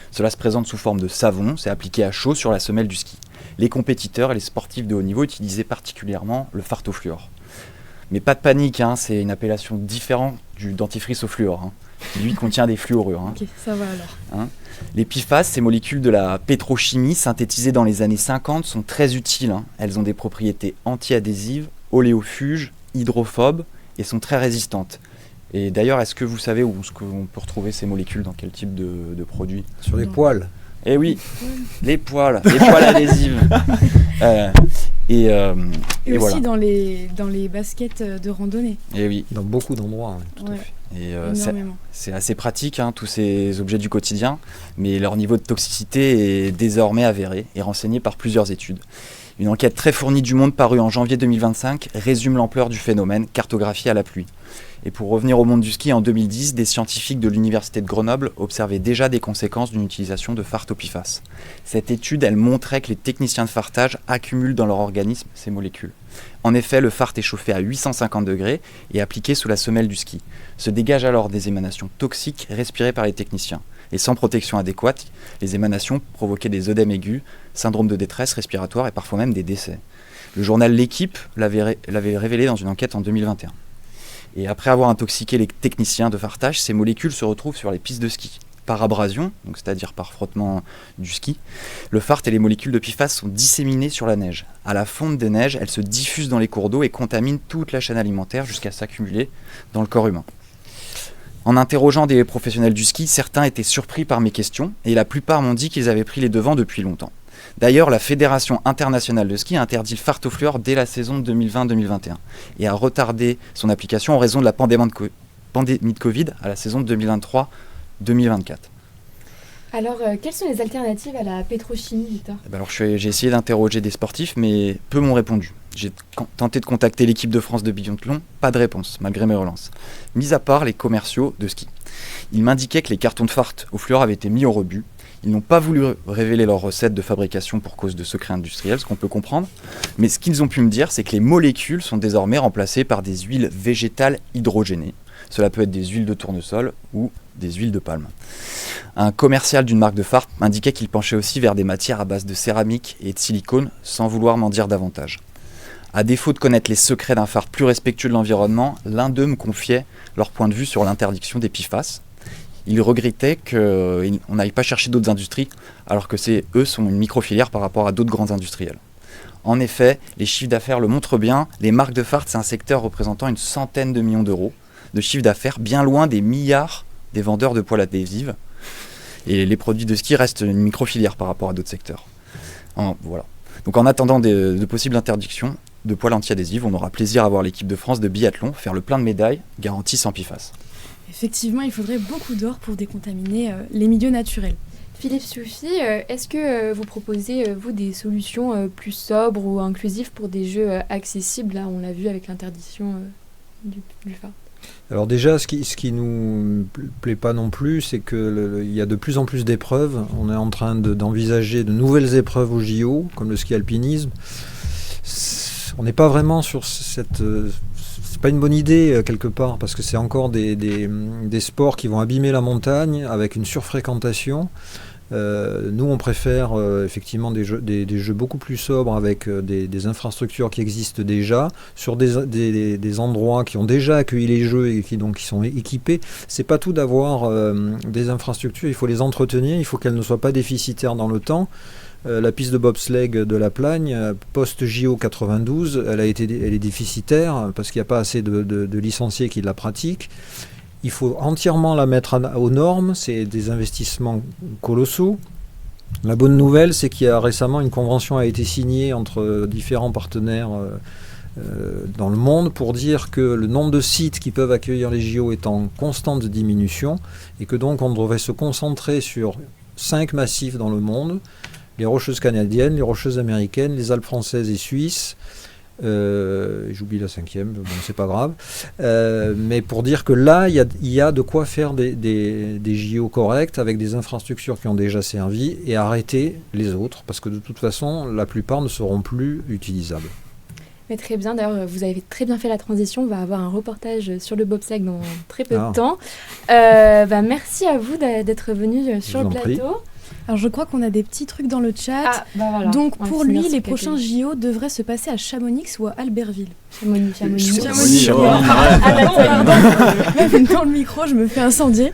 Cela se présente sous forme de savon, c'est appliqué à chaud sur la semelle du ski. Les compétiteurs et les sportifs de haut niveau utilisaient particulièrement le fart au fluor. Mais pas de panique, c'est une appellation différente du dentifrice au fluor, qui lui contient des fluorures. Ok, ça va alors. Les PFAS, ces molécules de la pétrochimie synthétisées dans les années 50, sont très utiles. Elles ont des propriétés anti-adhésives, oléofuges, hydrophobes et sont très résistantes. Et d'ailleurs, est-ce que vous savez où on peut retrouver ces molécules, dans quel type de produits ? Sur les poils. Eh oui, les poils adhésives. Et aussi voilà. dans les baskets de randonnée. Et oui. Dans beaucoup d'endroits, tout à fait. Et c'est assez pratique, tous ces objets du quotidien, mais leur niveau de toxicité est désormais avéré et renseigné par plusieurs études. Une enquête très fournie du Monde parue en janvier 2025 résume l'ampleur du phénomène cartographié à la pluie. Et pour revenir au monde du ski, en 2010, des scientifiques de l'université de Grenoble observaient déjà des conséquences d'une utilisation de fart au PFAS. Cette étude, elle montrait que les techniciens de fartage accumulent dans leur organisme ces molécules. En effet, le fart est chauffé à 850 degrés et appliqué sous la semelle du ski. Se dégagent alors des émanations toxiques respirées par les techniciens. Et sans protection adéquate, les émanations provoquaient des œdèmes aigus, syndrome de détresse respiratoire et parfois même des décès. Le journal L'Équipe l'avait révélé dans une enquête en 2021. Et après avoir intoxiqué les techniciens de fartage, ces molécules se retrouvent sur les pistes de ski. Par abrasion, donc c'est-à-dire par frottement du ski, le fart et les molécules de PFAS sont disséminées sur la neige. À la fonte des neiges, elles se diffusent dans les cours d'eau et contaminent toute la chaîne alimentaire jusqu'à s'accumuler dans le corps humain. En interrogeant des professionnels du ski, certains étaient surpris par mes questions et la plupart m'ont dit qu'ils avaient pris les devants depuis longtemps. D'ailleurs, la Fédération internationale de ski a interdit le fart au fluor dès la saison 2020-2021 et a retardé son application en raison de la pandémie de Covid à la saison 2023-2024. Alors, quelles sont les alternatives à la pétrochimie, Victor ? Alors, j'ai essayé d'interroger des sportifs, mais peu m'ont répondu. J'ai tenté de contacter l'équipe de France de biathlon, pas de réponse, malgré mes relances. Mis à part les commerciaux de ski. Ils m'indiquaient que les cartons de fart au fluor avaient été mis au rebut. Ils n'ont pas voulu révéler leur recette de fabrication pour cause de secrets industriels, ce qu'on peut comprendre. Mais ce qu'ils ont pu me dire, c'est que les molécules sont désormais remplacées par des huiles végétales hydrogénées. Cela peut être des huiles de tournesol ou des huiles de palme. Un commercial d'une marque de fart m'indiquait qu'il penchait aussi vers des matières à base de céramique et de silicone, sans vouloir m'en dire davantage. À défaut de connaître les secrets d'un fart plus respectueux de l'environnement, l'un d'eux me confiait leur point de vue sur l'interdiction des PFAS. Ils regrettaient qu'on n'aille pas chercher d'autres industries, alors que eux sont une micro-filière par rapport à d'autres grands industriels. En effet, les chiffres d'affaires le montrent bien, les marques de fart, c'est un secteur représentant une centaine de millions d'euros de chiffre d'affaires, bien loin des milliards des vendeurs de poils adhésifs. Et les produits de ski restent une micro-filière par rapport à d'autres secteurs. Voilà. Donc en attendant de possibles interdictions de poils anti-adhésifs, on aura plaisir à voir l'équipe de France de biathlon faire le plein de médailles, garanties sans PFAS. Effectivement, il faudrait beaucoup d'or pour décontaminer les milieux naturels. Philippe Soufi, est-ce que vous proposez, vous, des solutions plus sobres ou inclusives pour des jeux accessibles ? Là, on l'a vu avec l'interdiction du phare. Alors déjà, ce qui nous plaît pas non plus, c'est qu'il y a de plus en plus d'épreuves. On est en train d'envisager de nouvelles épreuves au JO, comme le ski alpinisme. On n'est pas vraiment sur cette... c'est pas une bonne idée quelque part, parce que c'est encore des sports qui vont abîmer la montagne avec une surfréquentation. Nous, on préfère effectivement des jeux beaucoup plus sobres avec des infrastructures qui existent déjà, sur des endroits qui ont déjà accueilli les jeux et qui sont équipés. C'est pas tout d'avoir des infrastructures, il faut les entretenir, il faut qu'elles ne soient pas déficitaires dans le temps. La piste de bobsleigh de La Plagne, post-JO 92, elle est déficitaire parce qu'il n'y a pas assez de licenciés qui la pratiquent. Il faut entièrement la mettre aux normes, c'est des investissements colossaux. La bonne nouvelle, c'est qu'il y a récemment une convention a été signée entre différents partenaires dans le monde pour dire que le nombre de sites qui peuvent accueillir les JO est en constante diminution et que donc on devrait se concentrer sur 5 massifs dans le monde, les Rocheuses canadiennes, les Rocheuses américaines, les Alpes françaises et suisses. J'oublie la 5e, bon, c'est pas grave. Mais pour dire que là, il y a de quoi faire des JO corrects avec des infrastructures qui ont déjà servi et arrêter les autres, parce que de toute façon, la plupart ne seront plus utilisables. Mais très bien, d'ailleurs, vous avez très bien fait la transition. On va avoir un reportage sur le bobsleigh dans très peu de temps. Merci à vous d'être venu sur le plateau. Alors je crois qu'on a des petits trucs dans le chat. Ah, bah voilà. Donc pour lui, les prochains JO devraient se passer à Chamonix ou à Albertville. Chamonix. Même dans le micro, je me fais incendier.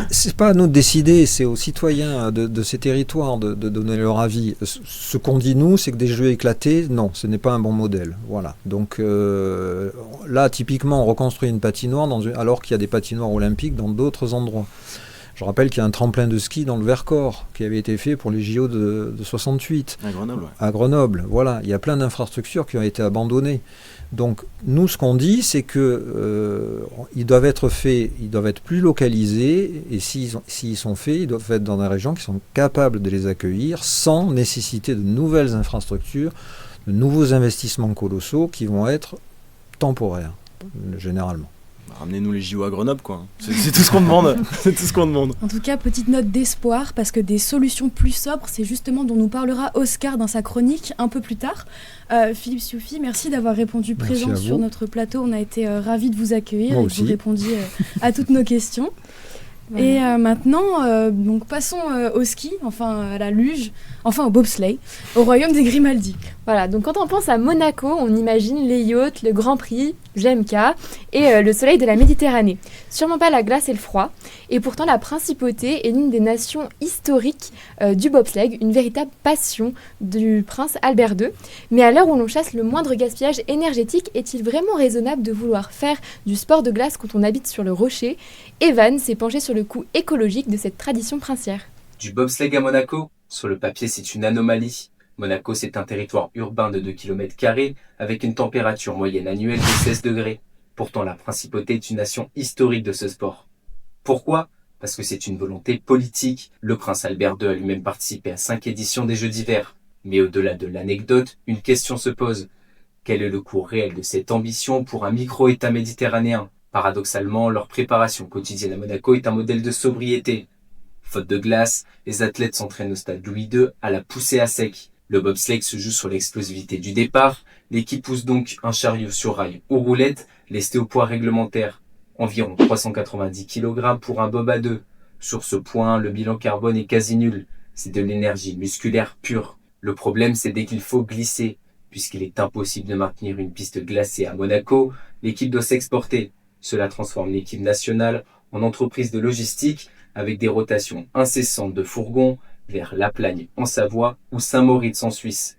C'est pas à nous de décider, c'est aux citoyens de ces territoires de donner leur avis. Ce qu'on dit nous, c'est que des jeux éclatés, non, ce n'est pas un bon modèle. Voilà. Donc là, typiquement, on reconstruit une patinoire alors qu'il y a des patinoires olympiques dans d'autres endroits. Je rappelle qu'il y a un tremplin de ski dans le Vercors qui avait été fait pour les JO de 68. À Grenoble, ouais. À Grenoble, voilà. Il y a plein d'infrastructures qui ont été abandonnées. Donc, nous, ce qu'on dit, c'est que ils doivent être faits, ils doivent être plus localisés, et s'ils sont faits, ils doivent être dans des régions qui sont capables de les accueillir sans nécessiter de nouvelles infrastructures, de nouveaux investissements colossaux qui vont être temporaires, généralement. Ramenez-nous les JO à Grenoble, quoi. C'est tout ce qu'on demande. C'est tout ce qu'on demande. En tout cas, petite note d'espoir, parce que des solutions plus sobres, c'est justement dont nous parlera Oscar dans sa chronique un peu plus tard. Philippe Soufi, merci d'avoir répondu présent sur notre plateau. On a été ravis de vous accueillir et que vous répondiez à toutes nos questions. Et maintenant, donc passons au ski, enfin à la luge, enfin au bobsleigh, au royaume des Grimaldi. Voilà, donc quand on pense à Monaco, on imagine les yachts, le Grand Prix, GMK et le soleil de la Méditerranée. Sûrement pas la glace et le froid. Et pourtant, la principauté est l'une des nations historiques du bobsleigh, une véritable passion du prince Albert II. Mais à l'heure où l'on chasse le moindre gaspillage énergétique, est-il vraiment raisonnable de vouloir faire du sport de glace quand on habite sur le rocher ? Evan s'est penché sur le coût écologique de cette tradition princière. Du bobsleigh à Monaco ? Sur le papier, c'est une anomalie. Monaco, c'est un territoire urbain de 2 km² avec une température moyenne annuelle de 16 degrés. Pourtant, la principauté est une nation historique de ce sport. Pourquoi ? Parce que c'est une volonté politique. Le prince Albert II a lui-même participé à 5 éditions des Jeux d'hiver. Mais au-delà de l'anecdote, une question se pose. Quel est le coût réel de cette ambition pour un micro-État méditerranéen ? Paradoxalement, leur préparation quotidienne à Monaco est un modèle de sobriété. Faute de glace, les athlètes s'entraînent au stade Louis II à la poussée à sec. Le bobsleigh se joue sur l'explosivité du départ. L'équipe pousse donc un chariot sur rail ou roulette, lesté au poids réglementaire. Environ 390 kg pour un bob à 2. Sur ce point, le bilan carbone est quasi nul. C'est de l'énergie musculaire pure. Le problème, c'est dès qu'il faut glisser. Puisqu'il est impossible de maintenir une piste glacée à Monaco, l'équipe doit s'exporter. Cela transforme l'équipe nationale en entreprise de logistique avec des rotations incessantes de fourgons vers La Plagne en Savoie ou Saint-Moritz en Suisse.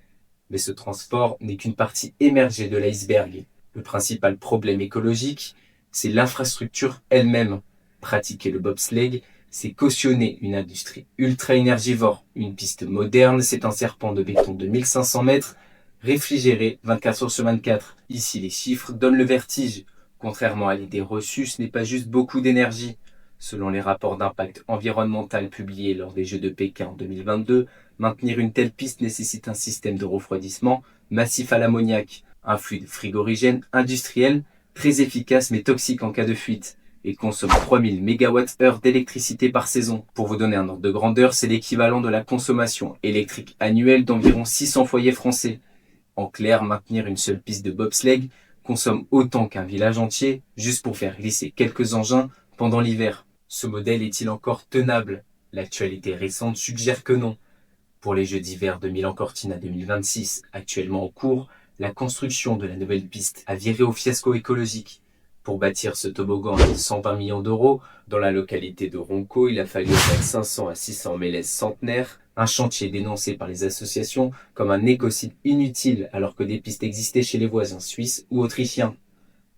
Mais ce transport n'est qu'une partie émergée de l'iceberg. Le principal problème écologique, c'est l'infrastructure elle-même. Pratiquer le bobsleigh, c'est cautionner une industrie ultra-énergivore. Une piste moderne, c'est un serpent de béton de 1500 mètres, réfrigéré 24 heures sur 24. Ici, les chiffres donnent le vertige. Contrairement à l'idée reçue, ce n'est pas juste beaucoup d'énergie. Selon les rapports d'impact environnemental publiés lors des Jeux de Pékin en 2022, maintenir une telle piste nécessite un système de refroidissement massif à l'ammoniac, un fluide frigorigène industriel très efficace mais toxique en cas de fuite, et consomme 3000 MWh d'électricité par saison. Pour vous donner un ordre de grandeur, c'est l'équivalent de la consommation électrique annuelle d'environ 600 foyers français. En clair, maintenir une seule piste de bobsleigh consomme autant qu'un village entier juste pour faire glisser quelques engins pendant l'hiver. Ce modèle est-il encore tenable ? L'actualité récente suggère que non. Pour les Jeux d'hiver de Milan-Cortina 2026, actuellement en cours, la construction de la nouvelle piste a viré au fiasco écologique. Pour bâtir ce toboggan à 120 millions d'euros, dans la localité de Ronco, il a fallu faire 500 à 600 mélèzes centenaires, un chantier dénoncé par les associations comme un écocide inutile alors que des pistes existaient chez les voisins suisses ou autrichiens.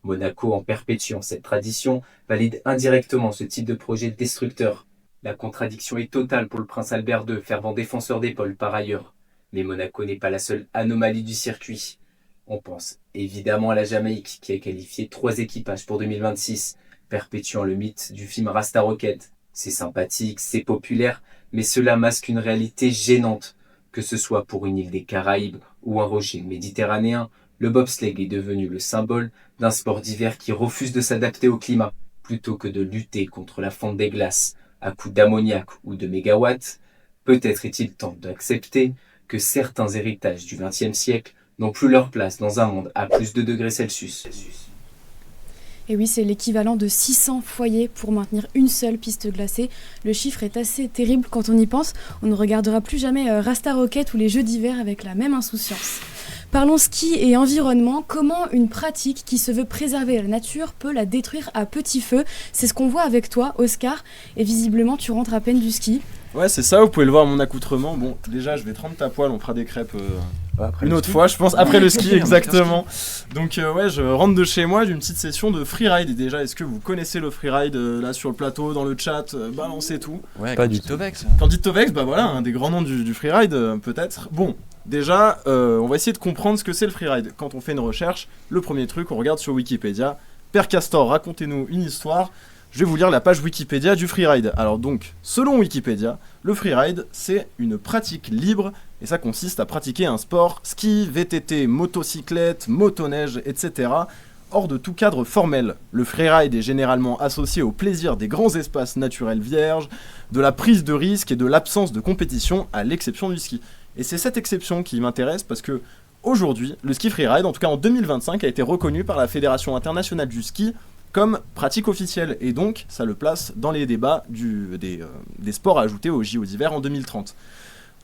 Monaco, en perpétuant cette tradition, valide indirectement ce type de projet destructeur. La contradiction est totale pour le prince Albert II, fervent défenseur des pôles par ailleurs. Mais Monaco n'est pas la seule anomalie du circuit. On pense évidemment à la Jamaïque, qui a qualifié 3 équipages pour 2026, perpétuant le mythe du film Rasta Rocket. C'est sympathique, c'est populaire, mais cela masque une réalité gênante. Que ce soit pour une île des Caraïbes ou un rocher méditerranéen, le bobsleigh est devenu le symbole d'un sport d'hiver qui refuse de s'adapter au climat. Plutôt que de lutter contre la fonte des glaces à coups d'ammoniac ou de mégawatts, peut-être est-il temps d'accepter que certains héritages du XXe siècle n'ont plus leur place dans un monde à plus de degrés Celsius. Et oui, c'est l'équivalent de 600 foyers pour maintenir une seule piste glacée. Le chiffre est assez terrible quand on y pense. On ne regardera plus jamais Rasta Rocket ou les Jeux d'hiver avec la même insouciance. Parlons ski et environnement. Comment une pratique qui se veut préserver la nature peut la détruire à petit feu ? C'est ce qu'on voit avec toi, Oscar. Et visiblement, tu rentres à peine du ski. Ouais, c'est ça, vous pouvez le voir à mon accoutrement. Bon, déjà, je vais te rendre ta poêle, on fera des crêpes une autre fois, je pense, après le ski, exactement. Donc, ouais, je rentre de chez moi d'une petite session de freeride. Et déjà, est-ce que vous connaissez le freeride là sur le plateau, dans le chat, balancez tout. Ouais, pas du tout. Tovex. Candide Tovex, bah voilà, un des grands noms du freeride, peut-être. Bon, déjà, on va essayer de comprendre ce que c'est le freeride. Quand on fait une recherche, le premier truc, on regarde sur Wikipédia. Père Castor, racontez-nous une histoire. Je vais vous lire la page Wikipédia du freeride. Alors donc, selon Wikipédia, le freeride, c'est une pratique libre et ça consiste à pratiquer un sport ski, VTT, motocyclette, motoneige, etc. hors de tout cadre formel. Le freeride est généralement associé au plaisir des grands espaces naturels vierges, de la prise de risque et de l'absence de compétition à l'exception du ski. Et c'est cette exception qui m'intéresse parce que aujourd'hui, le ski freeride, en tout cas en 2025, a été reconnu par la Fédération internationale du ski comme pratique officielle. Et donc, ça le place dans les débats des sports à ajouter aux JO d'hiver en 2030.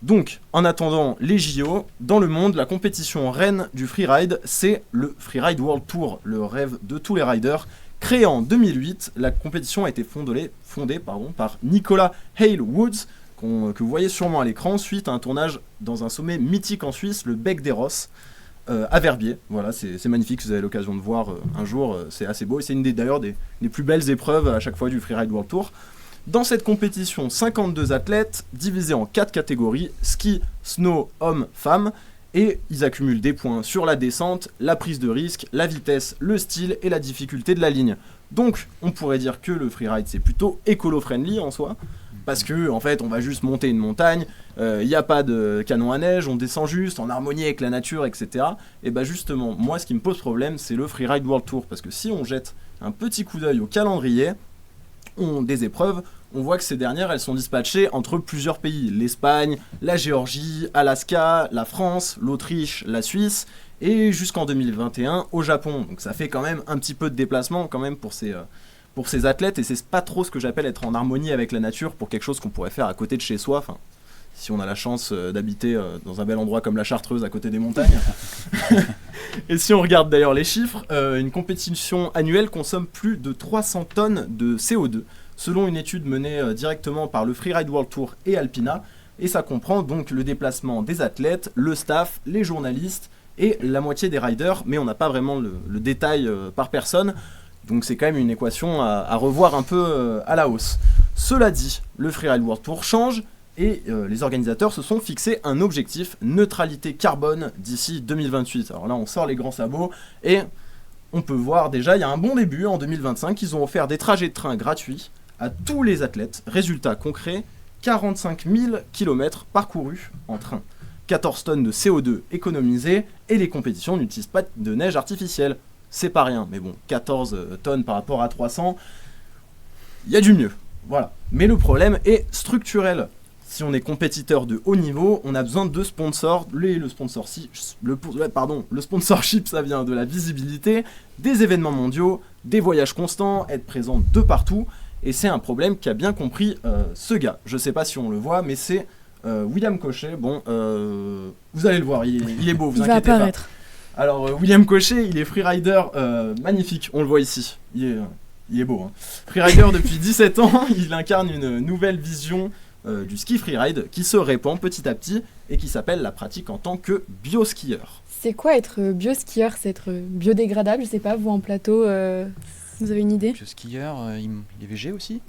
Donc, en attendant les JO, dans le monde, la compétition reine du freeride, c'est le Freeride World Tour, le rêve de tous les riders. Créée en 2008, la compétition a été fondée par Nicolas Hale Woods, que vous voyez sûrement à l'écran, suite à un tournage dans un sommet mythique en Suisse, le Bec des Rosses, à Verbier. Voilà, c'est magnifique, vous avez l'occasion de voir un jour, c'est assez beau, et c'est d'ailleurs des plus belles épreuves à chaque fois du Freeride World Tour. Dans cette compétition, 52 athlètes, divisés en 4 catégories, ski, snow, hommes, femmes, et ils accumulent des points sur la descente, la prise de risque, la vitesse, le style et la difficulté de la ligne. Donc, on pourrait dire que le freeride, c'est plutôt écolo-friendly en soi, parce que en fait, on va juste monter une montagne, il n'y a pas de canon à neige, on descend juste en harmonie avec la nature, etc. Et bah justement, moi, ce qui me pose problème, c'est le Freeride World Tour, parce que si on jette un petit coup d'œil au calendrier des épreuves, on voit que ces dernières, elles sont dispatchées entre plusieurs pays. L'Espagne, la Géorgie, Alaska, la France, l'Autriche, la Suisse, et jusqu'en 2021 au Japon. Donc ça fait quand même un petit peu de déplacement quand même pour ces athlètes, et c'est pas trop ce que j'appelle être en harmonie avec la nature pour quelque chose qu'on pourrait faire à côté de chez soi. Enfin, si on a la chance d'habiter dans un bel endroit comme la Chartreuse à côté des montagnes. Et si on regarde d'ailleurs les chiffres, une compétition annuelle consomme plus de 300 tonnes de CO2, selon une étude menée directement par le Freeride World Tour et Alpina, et ça comprend donc le déplacement des athlètes, le staff, les journalistes et la moitié des riders, mais on n'a pas vraiment le détail par personne, donc c'est quand même une équation à revoir un peu à la hausse. Cela dit, le Freeride World Tour change, et les organisateurs se sont fixés un objectif neutralité carbone d'ici 2028. Alors là, on sort les grands sabots et on peut voir déjà, il y a un bon début. En 2025, ils ont offert des trajets de train gratuits à tous les athlètes. Résultat concret, 45 000 km parcourus en train. 14 tonnes de CO2 économisées et les compétitions n'utilisent pas de neige artificielle. C'est pas rien, mais bon, 14 tonnes par rapport à 300, il y a du mieux. Voilà. Mais le problème est structurel. Si on est compétiteur de haut niveau, on a besoin de sponsors. Le sponsorship, ça vient de la visibilité, des événements mondiaux, des voyages constants, être présent de partout. Et c'est un problème qu'a bien compris ce gars. Je sais pas si on le voit, mais c'est William Cochet. Bon, vous allez le voir, il est beau, vous inquiétez pas. Apparaître. Alors, William Cochet, il est freerider magnifique, on le voit ici. Il est beau. Hein. Freerider depuis 17 ans, il incarne une nouvelle vision du ski freeride qui se répand petit à petit et qui s'appelle la pratique en tant que bioskieur. C'est quoi être bioskieur? C'est être biodégradable? Je sais pas, vous en plateau, vous avez une idée? Bioskieur, il est végé aussi?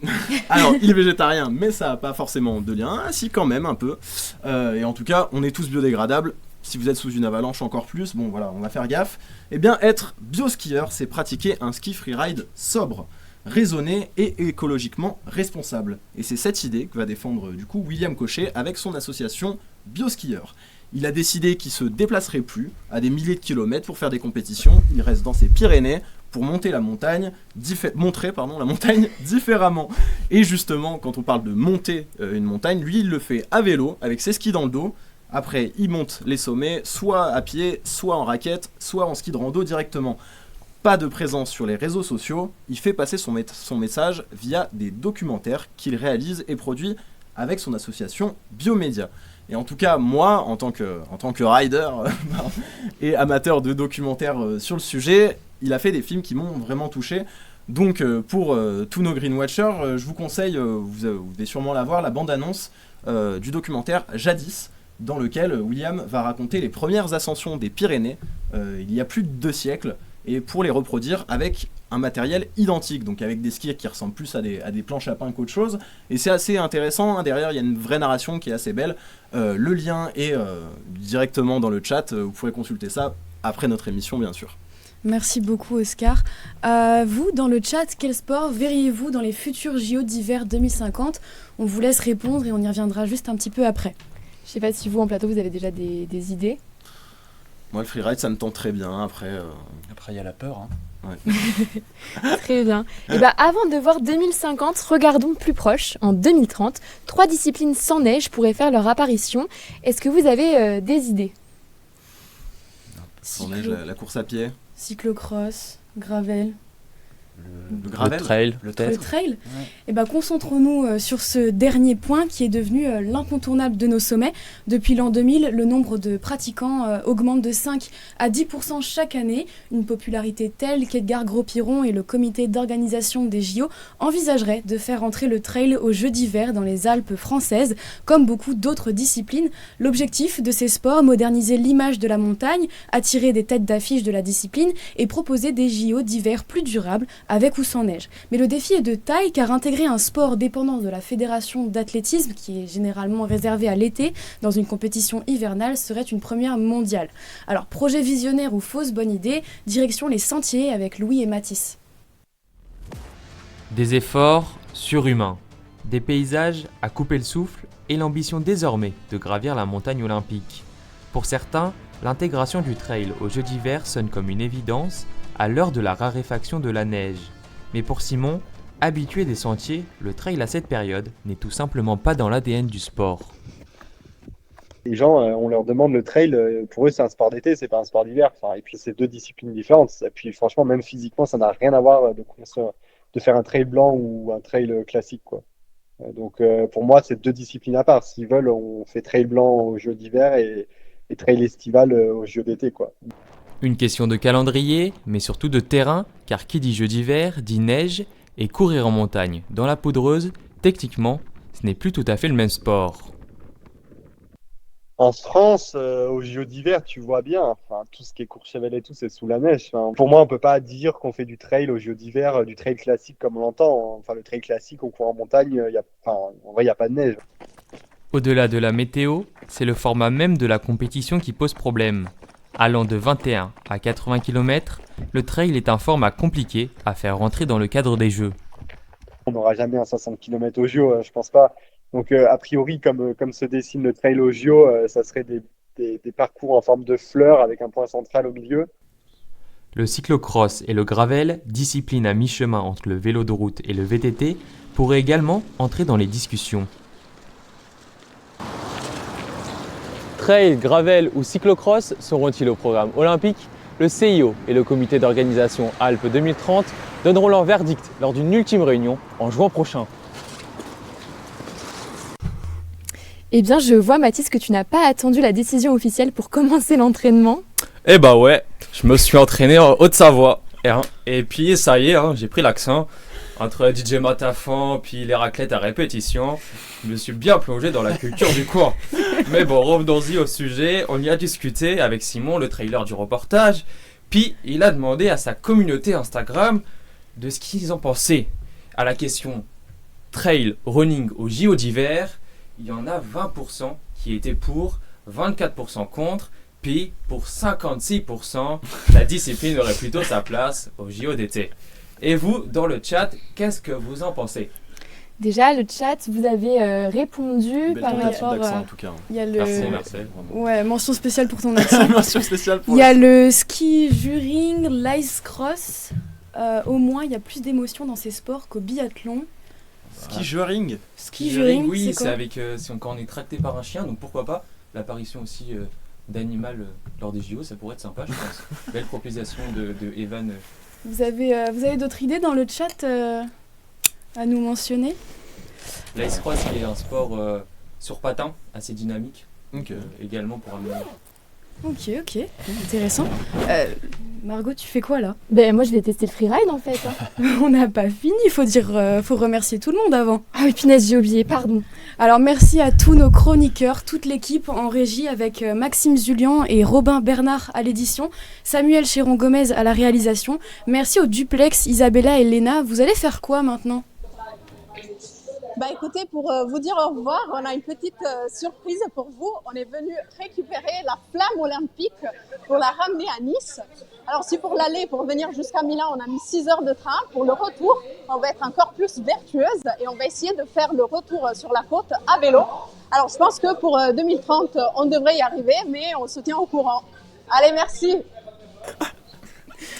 Alors, il est végétarien, mais ça n'a pas forcément de lien. Ah, si, quand même, un peu. Et en tout cas, on est tous biodégradables. Si vous êtes sous une avalanche, encore plus. Bon, voilà, on va faire gaffe. Eh bien, être bioskieur, c'est pratiquer un ski freeride sobre, raisonné et écologiquement responsable. Et c'est cette idée que va défendre du coup William Cochet avec son association Bioskieur. Il a décidé qu'il se déplacerait plus à des milliers de kilomètres pour faire des compétitions. Il reste dans ses Pyrénées pour monter la montagne, montrer la montagne différemment. Et justement, quand on parle de monter une montagne, lui il le fait à vélo avec ses skis dans le dos. Après, il monte les sommets, soit à pied, soit en raquette, soit en ski de rando directement. Pas de présence sur les réseaux sociaux, il fait passer son message via des documentaires qu'il réalise et produit avec son association Biomédia. Et en tout cas, moi, en tant que rider et amateur de documentaires sur le sujet, il a fait des films qui m'ont vraiment touché. Donc pour tous nos Greenwatchers, je vous conseille, vous devez sûrement la voir, la bande-annonce du documentaire Jadis, dans lequel William va raconter les premières ascensions des Pyrénées, il y a plus de 2 siècles, et pour les reproduire avec un matériel identique, donc avec des skis qui ressemblent plus à des planches à pain qu'autre chose, et c'est assez intéressant, hein. Derrière il y a une vraie narration qui est assez belle, le lien est directement dans le chat, vous pourrez consulter ça après notre émission bien sûr. Merci beaucoup Oscar. Vous, dans le chat, quel sport verriez-vous dans les futurs JO d'hiver 2050? On vous laisse répondre et on y reviendra juste un petit peu après. Je sais pas si vous en plateau vous avez déjà des idées. Moi le freeride ça me tente très bien, après il y a la peur. Hein. Ouais. Très bien. Et avant de voir 2050, regardons plus proche, en 2030, 3 disciplines sans neige pourraient faire leur apparition. Est-ce que vous avez des idées? Sans neige, la course à pied. Cyclocross, gravel. Le gravel. Le trail, Le peut-être. trail. Ouais. Eh ben, concentrons-nous sur ce dernier point qui est devenu l'incontournable de nos sommets. Depuis l'an 2000, le nombre de pratiquants augmente de 5 à 10% chaque année. Une popularité telle qu'Edgar Gros-Piron et le comité d'organisation des JO envisageraient de faire entrer le trail aux Jeux d'hiver dans les Alpes françaises, comme beaucoup d'autres disciplines. L'objectif de ces sports, moderniser l'image de la montagne, attirer des têtes d'affiche de la discipline et proposer des JO d'hiver plus durables, avec ou sans neige. Mais le défi est de taille car intégrer un sport dépendant de la fédération d'athlétisme, qui est généralement réservé à l'été, dans une compétition hivernale serait une première mondiale. Alors, projet visionnaire ou fausse bonne idée, direction les sentiers avec Louis et Mathis. Des efforts surhumains, des paysages à couper le souffle et l'ambition désormais de gravir la montagne olympique. Pour certains, l'intégration du trail aux Jeux d'hiver sonne comme une évidence à l'heure de la raréfaction de la neige. Mais pour Simon, habitué des sentiers, le trail à cette période n'est tout simplement pas dans l'ADN du sport. Les gens, on leur demande le trail, pour eux c'est un sport d'été, c'est pas un sport d'hiver. Enfin, et puis c'est deux disciplines différentes. Et puis franchement, même physiquement, ça n'a rien à voir de faire un trail blanc ou un trail classique, quoi. Donc pour moi, c'est deux disciplines à part. S'ils veulent, on fait trail blanc aux Jeux d'hiver et trail estival aux Jeux d'été, quoi. Une question de calendrier, mais surtout de terrain, car qui dit jeu d'hiver dit neige, et courir en montagne dans la poudreuse, techniquement, ce n'est plus tout à fait le même sport. En France, aux Jeux d'hiver, tu vois bien, enfin, tout ce qui est Courchevel et tout, c'est sous la neige. Enfin, pour moi, on peut pas dire qu'on fait du trail aux Jeux d'hiver, du trail classique comme on l'entend. Enfin, le trail classique, on court en montagne, en vrai, il n'y a pas de neige. Au-delà de la météo, c'est le format même de la compétition qui pose problème. Allant de 21 à 80 km, le trail est un format compliqué à faire rentrer dans le cadre des Jeux. On n'aura jamais un 60 km au JO, je pense pas. Donc a priori, comme se dessine le trail au JO, ça serait des parcours en forme de fleurs avec un point central au milieu. Le cyclocross et le gravel, discipline à mi-chemin entre le vélo de route et le VTT, pourraient également entrer dans les discussions. Trail, gravel ou cyclocross seront-ils au programme olympique? Le CIO et le comité d'organisation Alpes 2030 donneront leur verdict lors d'une ultime réunion en juin prochain. Eh bien, je vois, Mathis, que tu n'as pas attendu la décision officielle pour commencer l'entraînement. Eh bah ouais, je me suis entraîné en Haute-Savoie. Et puis ça y est, j'ai pris l'accent. Entre DJ Matafan puis les raclettes à répétition, je me suis bien plongé dans la culture du coin. Mais bon, revenons-y au sujet. On y a discuté avec Simon, le trailer du reportage. Puis il a demandé à sa communauté Instagram de ce qu'ils en pensaient. À la question trail running au JO d'hiver, il y en a 20% qui étaient pour, 24% contre, puis pour 56%, la discipline aurait plutôt sa place au JO d'été. Et vous, dans le chat, qu'est-ce que vous en pensez? Déjà, le chat, vous avez répondu par rapport en tout cas. Il y a le... Merci. Ouais, mention spéciale pour ton accent. Mention spéciale pour Il y a le ski juring, l'ice cross. Au moins, il y a plus d'émotion dans ces sports qu'au biathlon. Ski juring. Ski juring, oui, c'est c'est avec quand on est tracté par un chien, donc pourquoi pas l'apparition aussi d'animal lors des JO, ça pourrait être sympa, je pense. Belle proposition de Evan. Vous avez d'autres idées dans le chat à nous mentionner? L'ice cross, qui est un sport sur patin, assez dynamique, également pour amener. Ok, intéressant. Margot, tu fais quoi là? Ben moi je vais tester le freeride en fait. On n'a pas fini, faut remercier tout le monde avant. Ah oui, punaise, j'ai oublié, pardon. Alors merci à tous nos chroniqueurs, toute l'équipe en régie avec Maxime Zulian et Robin Bernard à l'édition, Samuel Chéron-Gomez à la réalisation. Merci au duplex, Isabella et Léna. Vous allez faire quoi maintenant? Bah écoutez, pour vous dire au revoir, on a une petite surprise pour vous. On est venu récupérer la flamme olympique pour la ramener à Nice. Alors si pour l'aller, pour venir jusqu'à Milan, on a mis 6 heures de train, pour le retour, on va être encore plus vertueuse et on va essayer de faire le retour sur la côte à vélo. Alors je pense que pour 2030, on devrait y arriver, mais on se tient au courant. Allez, merci.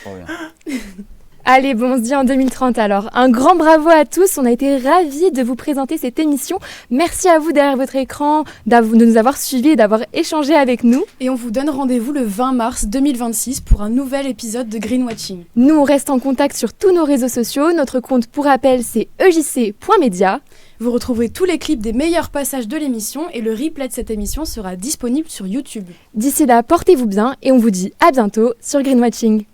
Oh, bien. Allez, bon, on se dit en 2030 alors. Un grand bravo à tous, on a été ravis de vous présenter cette émission. Merci à vous derrière votre écran de nous avoir suivis et d'avoir échangé avec nous. Et on vous donne rendez-vous le 20 mars 2026 pour un nouvel épisode de Greenwatching. Nous, on reste en contact sur tous nos réseaux sociaux. Notre compte, pour rappel, c'est ejc.media. Vous retrouverez tous les clips des meilleurs passages de l'émission et le replay de cette émission sera disponible sur YouTube. D'ici là, portez-vous bien et on vous dit à bientôt sur Greenwatching.